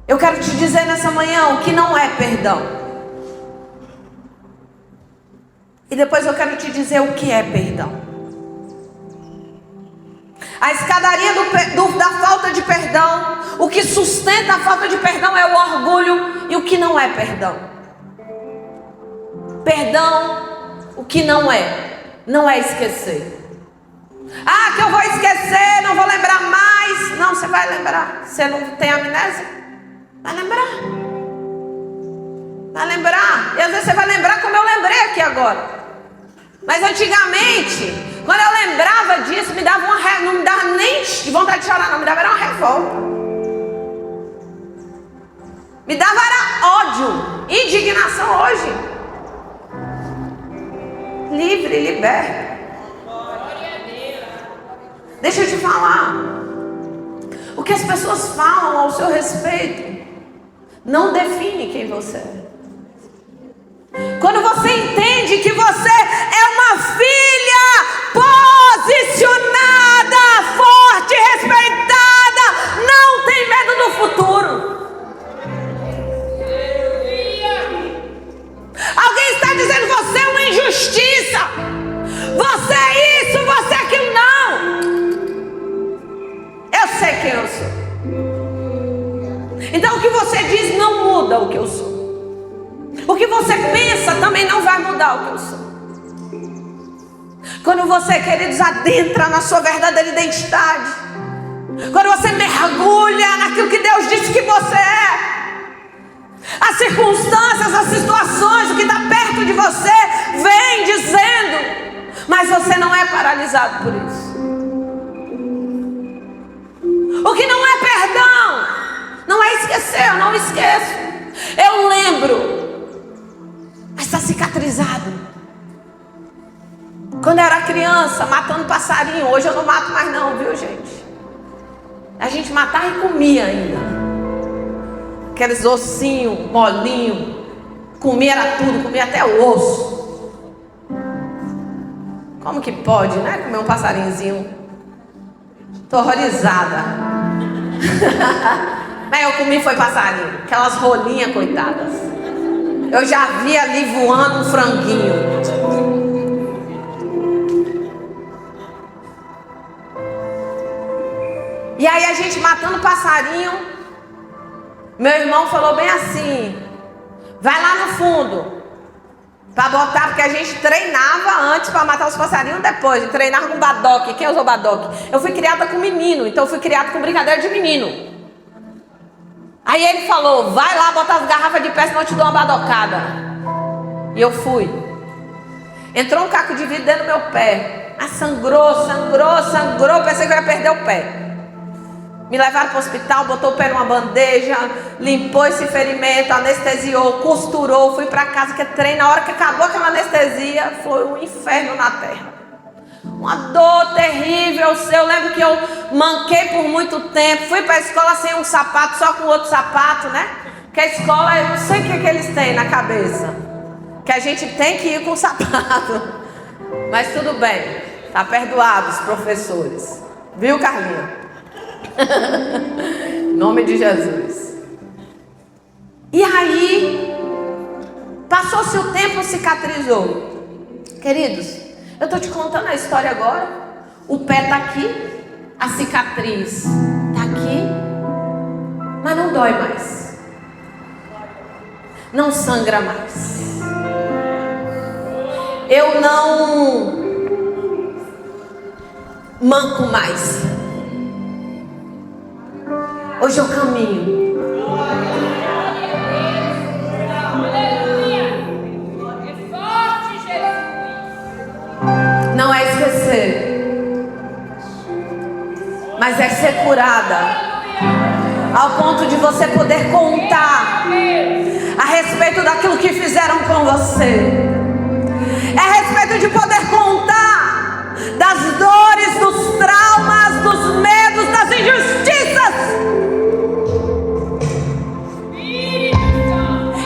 Eu quero te dizer nessa manhã o que não é perdão. E depois eu quero te dizer o que é perdão. A escadaria da falta de perdão, o que sustenta a falta de perdão é o orgulho. E o que não é perdão? Perdão, o que não é esquecer. Ah, que eu vou esquecer, não vou lembrar mais. Não, você vai lembrar. Você não tem amnésia? Vai lembrar. Vai lembrar. E às vezes você vai lembrar como eu lembrei aqui agora. Mas antigamente, quando eu lembrava disso, não me dava nem de vontade de chorar, não. Me dava era uma revolta. Me dava era ódio, indignação hoje. Livre, liberta. Deixa eu te falar. O que as pessoas falam ao seu respeito não define quem você é. Quando você entende que você é uma filha posicionada, forte, respeitada, não tem medo do futuro. Alguém está dizendo você é uma injustiça, você é isso, você é aquilo. Não, eu sei quem eu sou. Então o que você diz não muda o que eu sou. O que você pensa também não vai mudar o que eu sou. Quando você, queridos, adentra na sua verdadeira identidade, quando você mergulha naquilo que Deus disse que você é, as circunstâncias, as situações, o que está perto de você vem dizendo, mas você não é paralisado por isso. O que não é perdão, não é esquecer, eu não esqueço. Eu lembro, mas está cicatrizado. Quando eu era criança, matando passarinho. Hoje eu não mato mais não, viu, gente? A gente matava e comia ainda. Aqueles ossinhos, molinho. Comia era tudo, comia até o osso. Como que pode, né? Comer um passarinhozinho. Tô horrorizada. Mas eu comi foi passarinho. Aquelas rolinhas, coitadas. Eu já vi ali voando um franguinho. E aí a gente matando passarinho. Meu irmão falou bem assim: vai lá no fundo para botar, porque a gente treinava antes para matar os passarinhos depois. E treinava com badoque. Quem usou badoque? Eu fui criada com menino, então eu fui criada com brincadeira de menino. Aí ele falou: vai lá botar as garrafas de pé, senão eu te dou uma badocada. E eu fui. Entrou um caco de vidro dentro do meu pé. Ah, sangrou. Pensei que eu ia perder o pé. Me levaram para o hospital, botou o pé numa bandeja, limpou esse ferimento, anestesiou, costurou, fui para casa, que treino. Na hora que acabou aquela anestesia, foi um inferno na terra. Uma dor terrível. Eu lembro que eu manquei por muito tempo. Fui para a escola sem um sapato, só com outro sapato, né? Que a escola, eu não sei o que eles têm na cabeça, que a gente tem que ir com sapato. Mas tudo bem, tá perdoado os professores. Viu, Carlinha? Em nome de Jesus. E aí, passou-se o tempo, cicatrizou. Queridos, eu estou te contando a história agora. O pé está aqui, a cicatriz está aqui, mas não dói mais, não sangra mais. Eu não manco mais. Hoje eu caminho. Não é esquecer, mas é ser curada, ao ponto de você poder contar a respeito daquilo que fizeram com você. É a respeito de poder contar das dores, dos traumas, dos medos, das injustiças.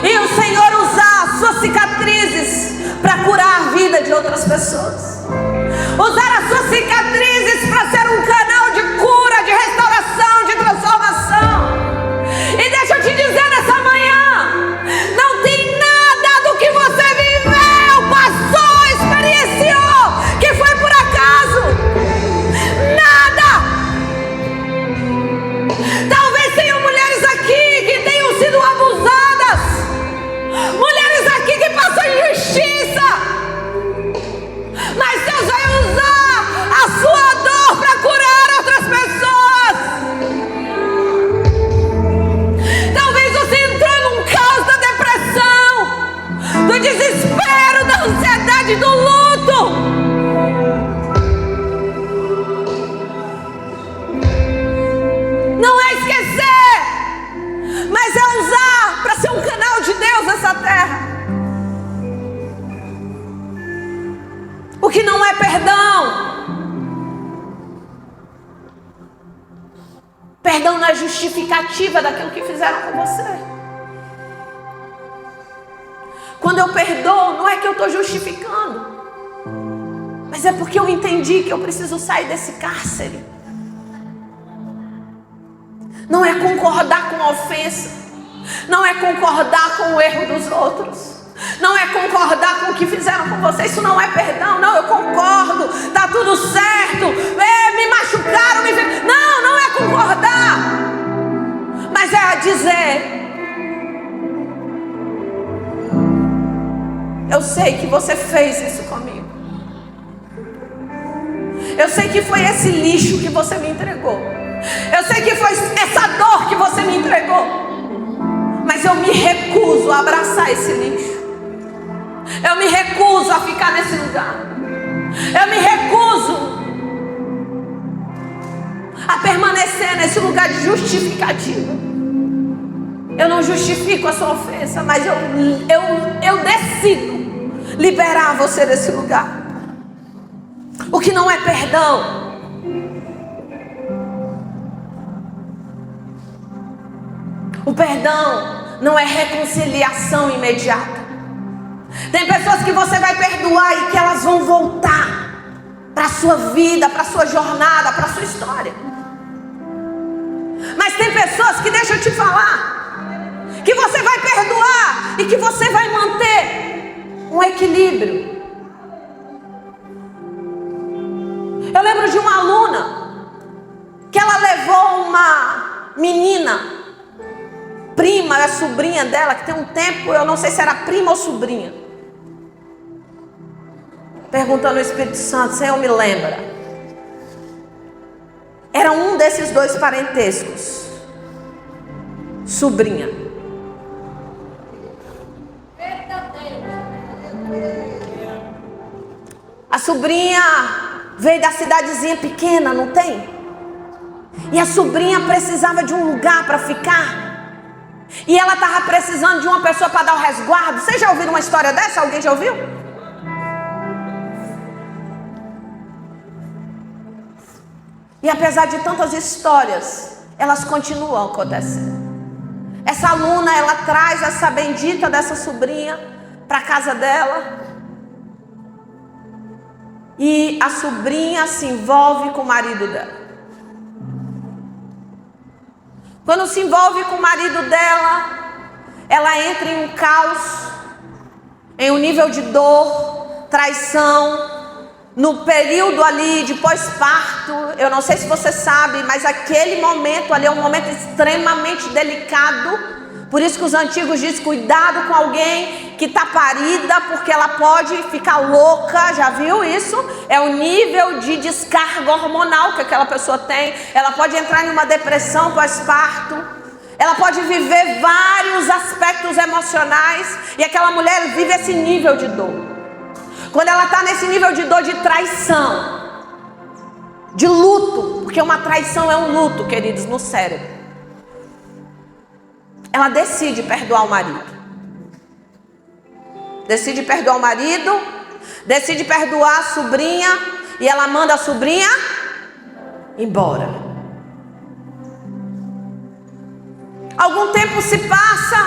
E o Senhor usar as suas cicatrizes para curar a vida de outras pessoas. Usar as suas cicatrizes para ser um canal de cura, de restauração, de transformação. E deixa eu te dizer nessa manhã, não tem nada do que você viveu, passou, experienciou, que foi por acaso. Nada. justificativa daquilo que fizeram com você. Quando eu perdoo, não é que eu estou justificando, mas é porque eu entendi que eu preciso sair desse cárcere. Não é concordar com a ofensa, não é concordar com o erro dos outros, não é concordar com o que fizeram com você. Isso não é perdão. Não, eu concordo, tá tudo certo, me machucaram, não é concordar, mas é dizer: eu sei que você fez isso comigo, eu sei que foi esse lixo que você me entregou, eu sei que foi essa dor que você me entregou, mas eu me recuso a abraçar esse lixo. Eu me recuso a ficar nesse lugar. Eu me recuso a permanecer nesse lugar de justificativa. Eu não justifico a sua ofensa, mas eu decido liberar você desse lugar. O que não é perdão o perdão não é reconciliação imediata. Tem pessoas que você vai perdoar e que elas vão voltar para a sua vida, para a sua jornada, para a sua história. Mas tem pessoas que, deixa eu te falar, que você vai perdoar e que você vai manter um equilíbrio. Eu lembro de uma aluna que ela levou uma menina, prima, é sobrinha dela, que tem um tempo, eu não sei se era prima ou sobrinha, perguntando ao Espírito Santo: Senhor, me lembra. Era um desses dois parentescos, sobrinha. A sobrinha veio da cidadezinha pequena, não tem? E a sobrinha precisava de um lugar para ficar. E ela estava precisando de uma pessoa para dar o resguardo. Vocês já ouviram uma história dessa? Alguém já ouviu? E apesar de tantas histórias, elas continuam acontecendo. Essa aluna, ela traz essa bendita dessa sobrinha para casa dela. E a sobrinha se envolve com o marido dela. Quando se envolve com o marido dela, ela entra em um caos, em um nível de dor, traição. No período ali de pós-parto, eu não sei se você sabe, mas aquele momento ali é um momento extremamente delicado. Por isso que os antigos dizem: cuidado com alguém que está parida, porque ela pode ficar louca. Já viu isso? É o nível de descarga hormonal que aquela pessoa tem. Ela pode entrar em uma depressão pós-parto. Ela pode viver vários aspectos emocionais. E aquela mulher vive esse nível de dor. Quando ela está nesse nível de dor, de traição, de luto, porque uma traição é um luto, queridos, no cérebro, ela decide perdoar o marido. Decide perdoar o marido, decide perdoar a sobrinha, e ela manda a sobrinha embora. Algum tempo se passa,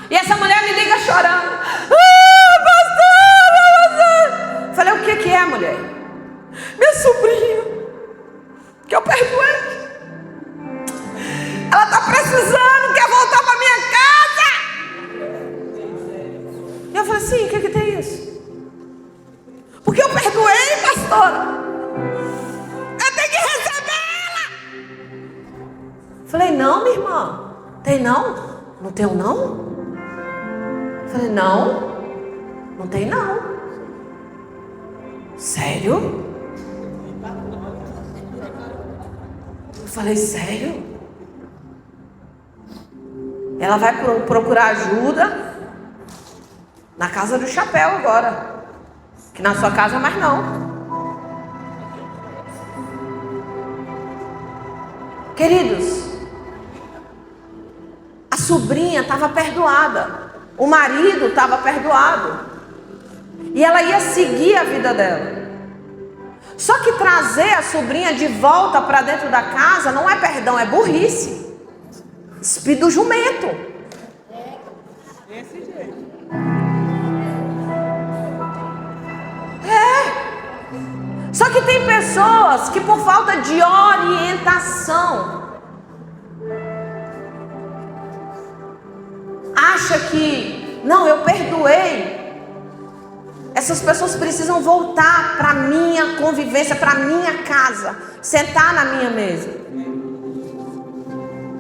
e essa mulher me liga chorando: falei: o que é, mulher? Minha sobrinha, que eu perdoei, ela está precisando, quer voltar para minha casa. E eu falei: sim, o que tem isso? Porque eu perdoei, pastora, eu tenho que receber ela. Falei: não, minha irmã, tem não? Não tem um não? Falei: não tem não. Sério? Eu falei: sério? Ela vai procurar ajuda na casa do chapéu agora, que na sua casa mais não. Queridos, a sobrinha estava perdoada, o marido estava perdoado, e ela ia seguir a vida dela. Só que trazer a sobrinha de volta para dentro da casa não é perdão, é burrice. Espírito do jumento. Desse jeito. Só que tem pessoas que por falta de orientação acha que, não, eu perdoei. Essas pessoas precisam voltar para a minha convivência, para a minha casa, sentar na minha mesa.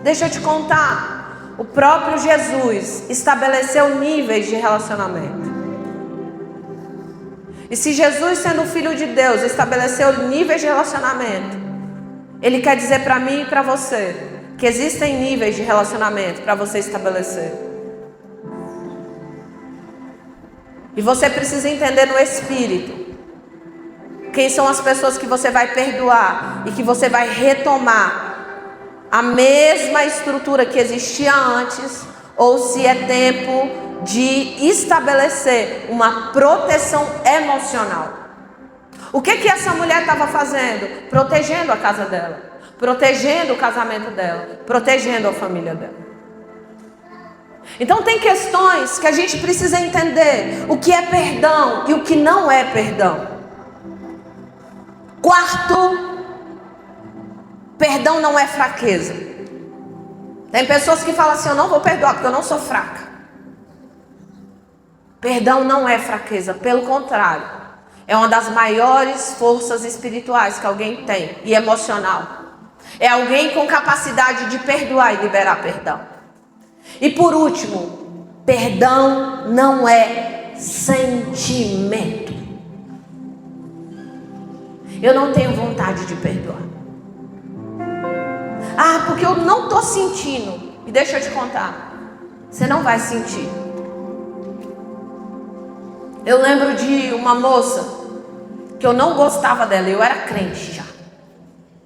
Deixa eu te contar, o próprio Jesus estabeleceu níveis de relacionamento. E se Jesus, sendo o Filho de Deus, estabeleceu níveis de relacionamento, Ele quer dizer para mim e para você que existem níveis de relacionamento para você estabelecer. E você precisa entender no Espírito quem são as pessoas que você vai perdoar e que você vai retomar a mesma estrutura que existia antes, ou se é tempo de estabelecer uma proteção emocional. O que essa mulher estava fazendo? Protegendo a casa dela, protegendo o casamento dela, protegendo a família dela. Então tem questões que a gente precisa entender o que é perdão e o que não é perdão. Quarto, perdão não é fraqueza. Tem pessoas que falam assim, eu não vou perdoar porque eu não sou fraca. Perdão não é fraqueza, pelo contrário, é uma das maiores forças espirituais que alguém tem, e emocional. É alguém com capacidade de perdoar e liberar perdão. E por último, perdão não é sentimento. Eu não tenho vontade de perdoar. Ah, porque eu não estou sentindo. E deixa eu te contar, você não vai sentir. Eu lembro de uma moça que eu não gostava dela, eu era crente já,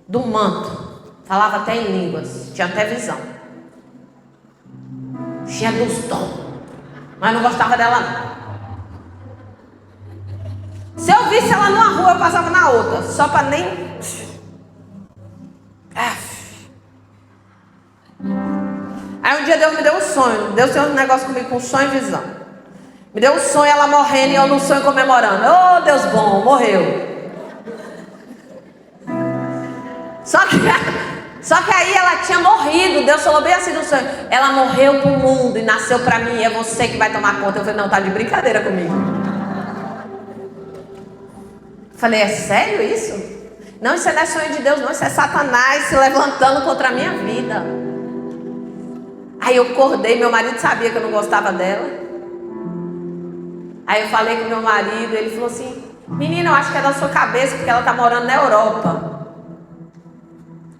do manto, falava até em línguas, tinha até visão, tinha dos dons, mas não gostava dela não. Se eu visse ela numa rua, eu passava na outra, só para nem... Aí um dia Deus me deu um sonho, Deus tem um negócio comigo com sonho e visão. Me deu um sonho, ela morrendo e eu no sonho comemorando. Oh, Deus bom, morreu. Só que aí ela tinha morrido. Deus falou bem assim no sonho. Ela morreu pro mundo e nasceu pra mim. É você que vai tomar conta. Eu falei, não, tá de brincadeira comigo. Falei, é sério isso? Não, isso não é sonho de Deus, não. Isso é Satanás se levantando contra a minha vida. Aí eu acordei, meu marido sabia que eu não gostava dela. Aí eu falei com meu marido, ele falou assim, menina, eu acho que é da sua cabeça, porque ela está morando na Europa.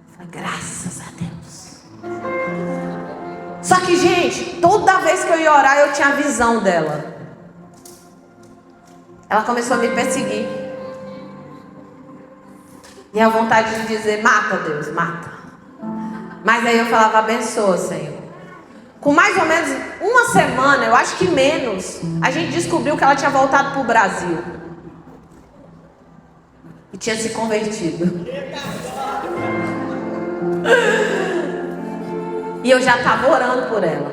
Eu falei, graças a Deus. Só que, gente, toda vez que eu ia orar, eu tinha a visão dela. Ela começou a me perseguir. E a vontade de dizer, mata Deus, mata. Mas aí eu falava, abençoa, Senhor. Com mais ou menos uma semana, eu acho que menos, a gente descobriu que ela tinha voltado para o Brasil. E tinha se convertido. E eu já estava orando por ela.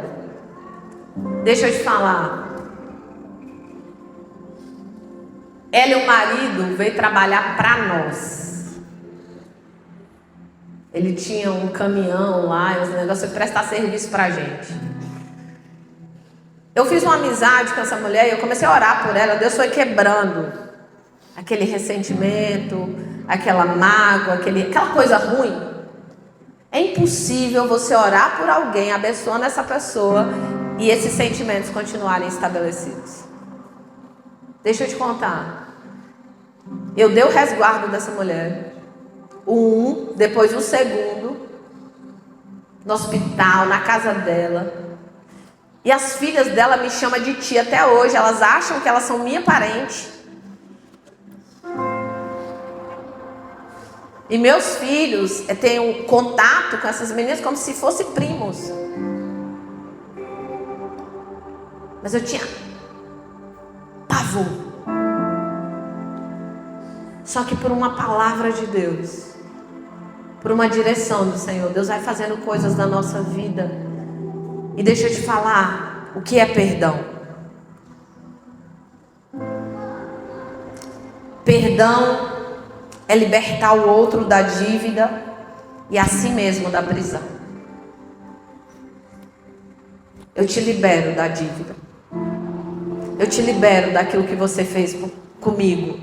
Deixa eu te falar. Ela e o marido veio trabalhar para nós. Ele tinha um caminhão lá, os negócios de prestar serviço pra gente. Eu fiz uma amizade com essa mulher e eu comecei a orar por ela. Deus foi quebrando aquele ressentimento, aquela mágoa, aquela coisa ruim. É impossível você orar por alguém, abençoando essa pessoa e esses sentimentos continuarem estabelecidos. Deixa eu te contar. Eu dei o resguardo dessa mulher. Depois o segundo, no hospital, na casa dela. E as filhas dela me chamam de tia até hoje. Elas acham que elas são minha parente. E meus filhos têm um contato com essas meninas como se fossem primos. Mas eu tinha pavor. Só que por uma palavra de Deus, por uma direção do Senhor, Deus vai fazendo coisas na nossa vida E deixa eu te falar o que é perdão. Perdão é libertar o outro da dívida e a si mesmo da prisão. Eu te libero da dívida. Eu te libero daquilo que você fez comigo.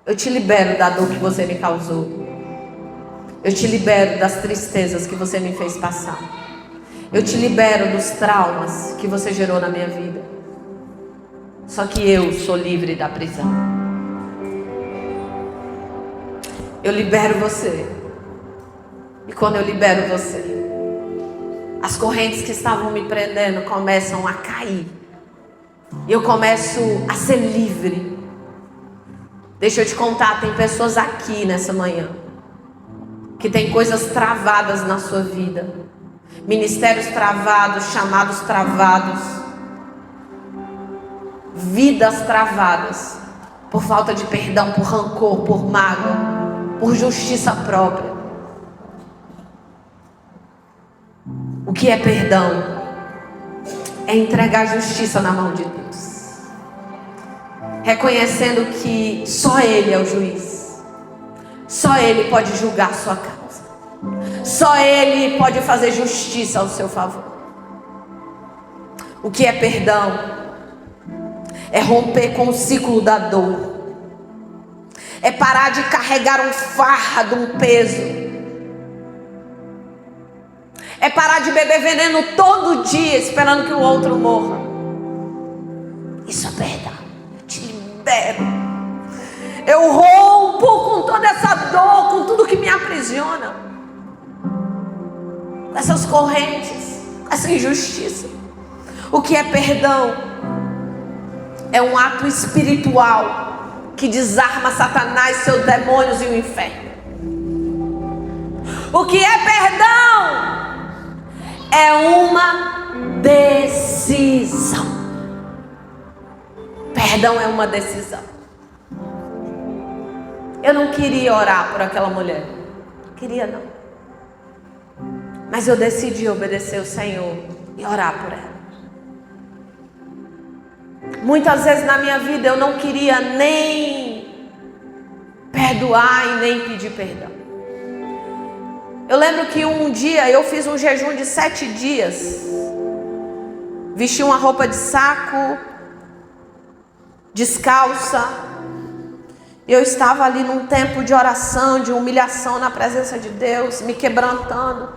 Eu te libero da dor que você me causou. Eu te libero das tristezas que você me fez passar. Eu te libero dos traumas que você gerou na minha vida. Só que eu sou livre da prisão. Eu libero você. E quando eu libero você, as correntes que estavam me prendendo começam a cair. E eu começo a ser livre. Deixa eu te contar, tem pessoas aqui nessa manhã que tem coisas travadas na sua vida. Ministérios travados, chamados travados. Vidas travadas. Por falta de perdão, por rancor, por mágoa, por justiça própria. O que é perdão? É entregar a justiça na mão de Deus. Reconhecendo que só Ele é o juiz. Só Ele pode julgar a sua causa. Só Ele pode fazer justiça ao seu favor. O que é perdão? É romper com o ciclo da dor. É parar de carregar um fardo, um peso. É parar de beber veneno todo dia esperando que o outro morra. Isso é perdão. Eu te libero. Eu rompo com toda essa dor, com tudo que me aprisiona. Com essas correntes, com essa injustiça. O que é perdão? É um ato espiritual que desarma Satanás, seus demônios e o inferno. O que é perdão? É uma decisão. Perdão é uma decisão. Eu não queria orar por aquela mulher. Não queria não. Mas eu decidi obedecer o Senhor e orar por ela. Muitas vezes na minha vida eu não queria nem perdoar e nem pedir perdão. Eu lembro que um dia eu fiz um jejum de 7 dias. Vesti uma roupa de saco, descalça. Eu estava ali num tempo de oração, de humilhação na presença de Deus, me quebrantando.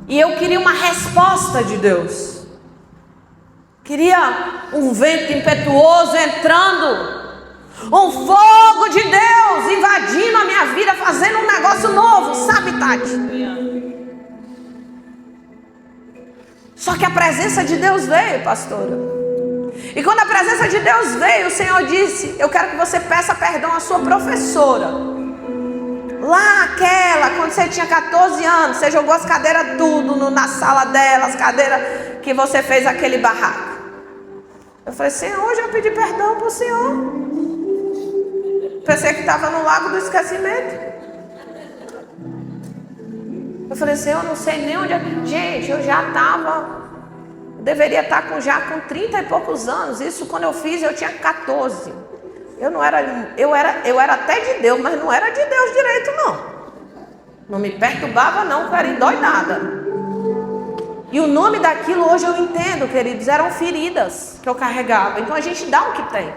E eu queria uma resposta de Deus. Queria um vento impetuoso entrando. Um fogo de Deus invadindo a minha vida, fazendo um negócio novo, sabe, Tati? Só que a presença de Deus veio, pastora. E quando a presença de Deus veio, o Senhor disse: eu quero que você peça perdão à sua professora. Lá aquela, quando você tinha 14 anos, você jogou as cadeiras tudo na sala dela, as cadeiras que você fez aquele barraco. Eu falei: Senhor, hoje eu pedi perdão para o Senhor. Pensei que estava no lago do esquecimento. Eu falei: Senhor, eu não sei nem onde... Gente, eu já estava... Eu deveria estar já com 30 e poucos anos. Isso quando eu fiz, eu tinha 14. Eu não era... Eu era até de Deus, mas não era de Deus direito, não. Não me perturbava, não, porque eu era endoidada. E o nome daquilo hoje eu entendo, queridos. Eram feridas que eu carregava. Então a gente dá o que tem.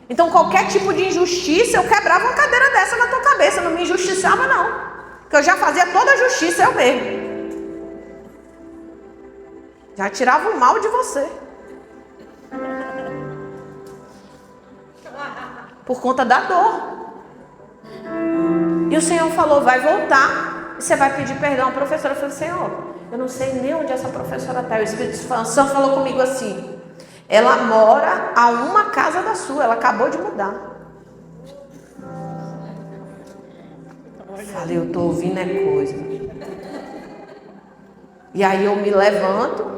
Então qualquer tipo de injustiça, eu quebrava uma cadeira dessa na tua cabeça. Eu não me injustiçava não. Porque eu já fazia toda a justiça eu mesmo. Já tirava o mal de você. Por conta da dor. E o Senhor falou: vai voltar. E você vai pedir perdão à professora. Eu falei: Senhor, eu não sei nem onde essa professora está. O Espírito Santo falou comigo assim: ela mora a uma casa da sua. Ela acabou de mudar. Falei: eu estou ouvindo é coisa. E aí eu me levanto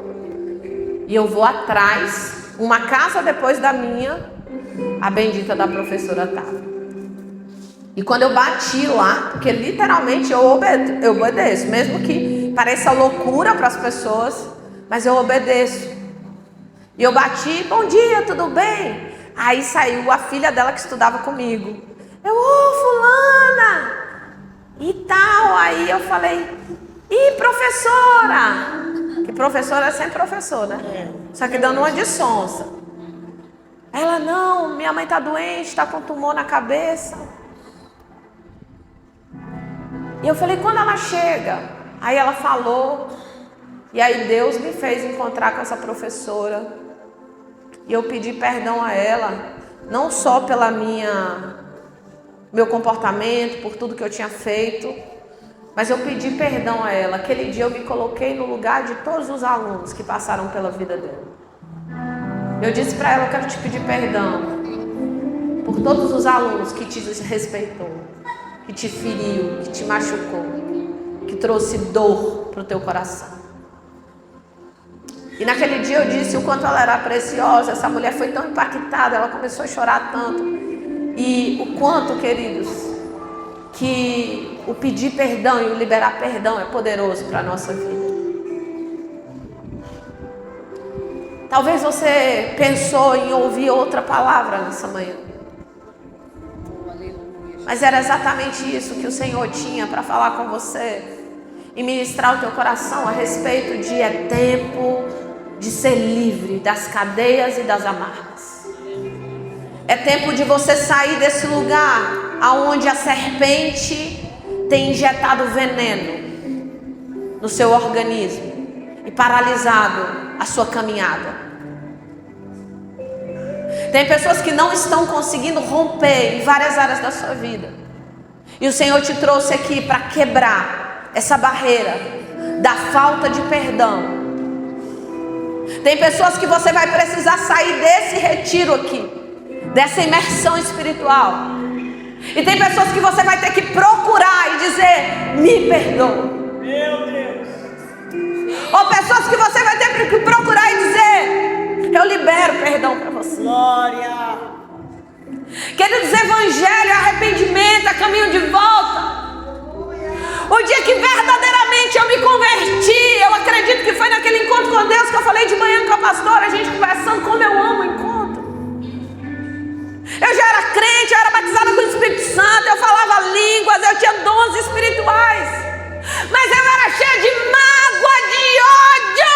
e eu vou atrás. Uma casa depois da minha, a bendita da professora estava. E quando eu bati lá, porque literalmente eu obedeço, mesmo que pareça loucura para as pessoas, mas eu obedeço. E eu bati, bom dia, tudo bem? Aí saiu a filha dela que estudava comigo. Eu, fulana, e tal. Aí eu falei, professora? Que professora é sempre professora, né? Só que dando uma de sonsa. Ela, não, minha mãe tá doente, tá com tumor na cabeça. E eu falei, quando ela chega? Aí ela falou, e aí Deus me fez encontrar com essa professora. E eu pedi perdão a ela, não só pela meu comportamento, por tudo que eu tinha feito, mas eu pedi perdão a ela. Aquele dia eu me coloquei no lugar de todos os alunos que passaram pela vida dela. Eu disse para ela, eu quero te pedir perdão por todos os alunos que te desrespeitou, que te feriu, que te machucou, que trouxe dor para o teu coração. E naquele dia eu disse o quanto ela era preciosa. Essa mulher foi tão impactada, ela começou a chorar tanto. E o quanto, queridos, que o pedir perdão e o liberar perdão é poderoso para a nossa vida. Talvez você pensou em ouvir outra palavra nessa manhã. Mas era exatamente isso que o Senhor tinha para falar com você e ministrar o teu coração a respeito de é tempo de ser livre das cadeias e das amarras. É tempo de você sair desse lugar aonde a serpente tem injetado veneno no seu organismo e paralisado a sua caminhada. Tem pessoas que não estão conseguindo romper em várias áreas da sua vida. E o Senhor te trouxe aqui para quebrar essa barreira da falta de perdão. Tem pessoas que você vai precisar sair desse retiro aqui, dessa imersão espiritual. E tem pessoas que você vai ter que procurar e dizer, me perdoa. Meu Deus. Ou pessoas que você vai ter que procurar e dizer, eu libero perdão para você. Glória. Queridos, evangelho, arrependimento, é caminho de volta. O dia que verdadeiramente eu me converti, eu acredito que foi naquele encontro com Deus que eu falei de manhã com a pastora, a gente conversando como eu amo o encontro. Eu já era crente, eu era batizada com o Espírito Santo, eu falava línguas, eu tinha dons espirituais, mas eu era cheia de mágoa, de ódio.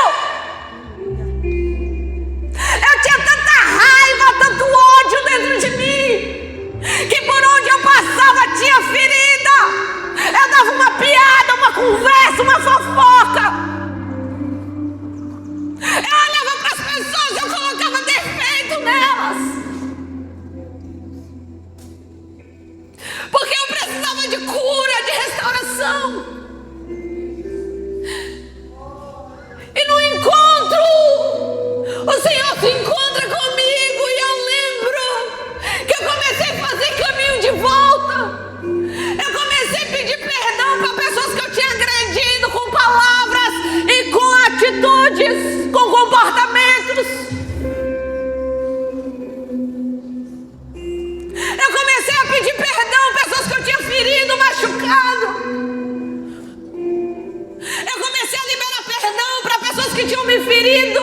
Eu tinha tanta raiva, tanto ódio dentro de mim, que por onde eu passava tinha ferida. Eu dava uma piada, uma conversa, uma fofoca. Eu olhava para as pessoas, eu colocava defeito nelas. Porque eu precisava de cura, de restauração. E no encontro, o Senhor se encontra comigo e eu lembro que eu comecei a fazer caminho de volta. Eu comecei a pedir perdão para pessoas que eu tinha agredido com palavras e com atitudes, com comportamentos. Eu comecei a pedir perdão a pessoas que eu tinha ferido, machucado. Eu comecei a liberar perdão para pessoas que tinham me ferido.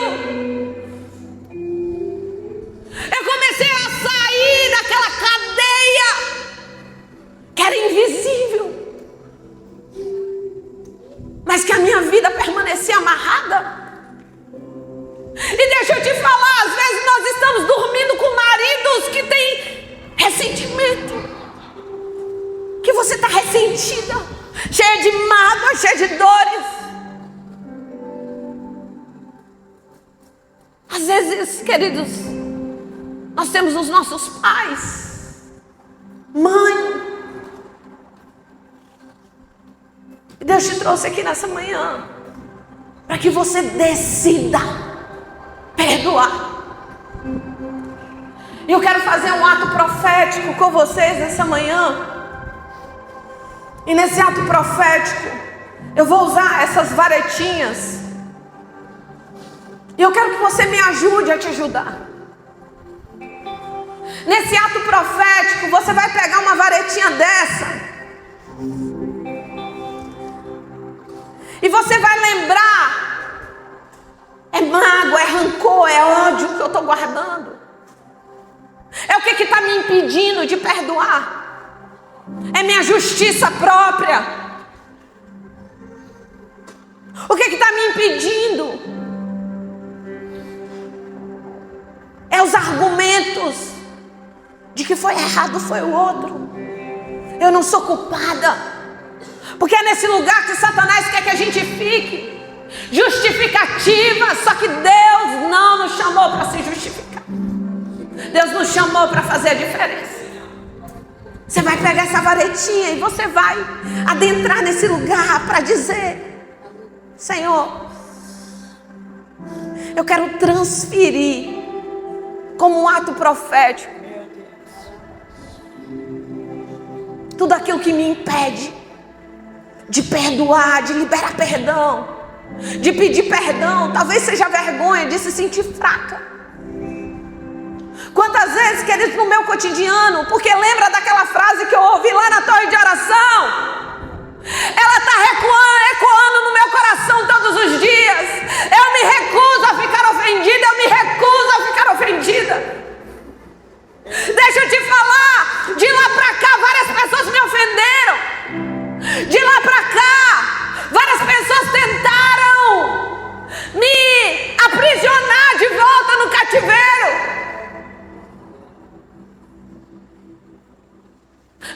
Eu comecei a sair daquela cadeia que era invisível, mas que a minha vida permanecia amarrada. E deixa eu te falar, às vezes nós estamos dormindo com maridos que têm ressentimento, que você está ressentida, cheia de mágoa, cheia de dores. Às vezes, queridos, nós temos os nossos pais, mãe. E Deus te trouxe aqui nessa manhã para que você decida perdoar. E eu quero fazer um ato profético com vocês nessa manhã. E nesse ato profético, eu vou usar essas varetinhas. E eu quero que você me ajude a te ajudar. Nesse ato profético, você vai pegar uma varetinha dessa. E você vai lembrar guardando? É o que está me impedindo de perdoar? É minha justiça própria? O que está me impedindo? É os argumentos de que foi errado, foi o outro. Eu não sou culpada. Porque é nesse lugar que Satanás quer que a gente fique. Justificativa. Só que Deus não nos chamou para se justificar. Deus nos chamou para fazer a diferença. Você vai pegar essa varetinha e você vai adentrar nesse lugar para dizer: Senhor, eu quero transferir como um ato profético tudo aquilo que me impede de perdoar, de liberar perdão, de pedir perdão. Talvez seja vergonha de se sentir fraca. Quantas vezes, queridos, no meu cotidiano, porque lembra daquela frase que eu ouvi lá na torre de oração? Ela está ecoando no meu coração todos os dias. Eu me recuso a ficar ofendida, eu me recuso a ficar ofendida. Deixa eu te falar, de lá pra cá várias pessoas me ofenderam. De lá pra cá, várias pessoas tentaram me aprisionar de volta no cativeiro.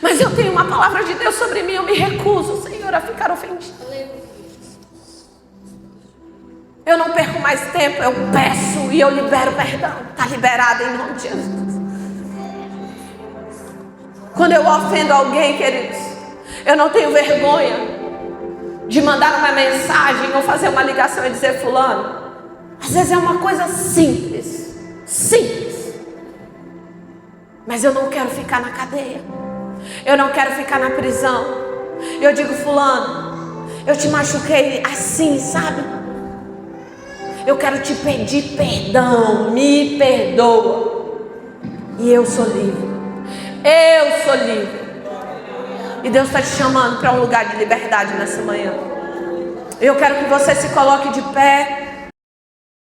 Mas eu tenho uma palavra de Deus sobre mim, eu me recuso, Senhor, a ficar ofendida. Eu não perco mais tempo, eu peço e eu libero perdão. Está liberado em nome de Jesus. Quando eu ofendo alguém, queridos, eu não tenho vergonha de mandar uma mensagem ou fazer uma ligação e dizer: fulano. Às vezes é uma coisa simples, mas eu não quero ficar na cadeia, eu não quero ficar na prisão. Eu digo: fulano, eu te machuquei assim, sabe? Eu quero te pedir perdão, me perdoa. E eu sou livre. Eu sou livre. E Deus está te chamando para um lugar de liberdade nessa manhã. Eu quero que você se coloque de pé.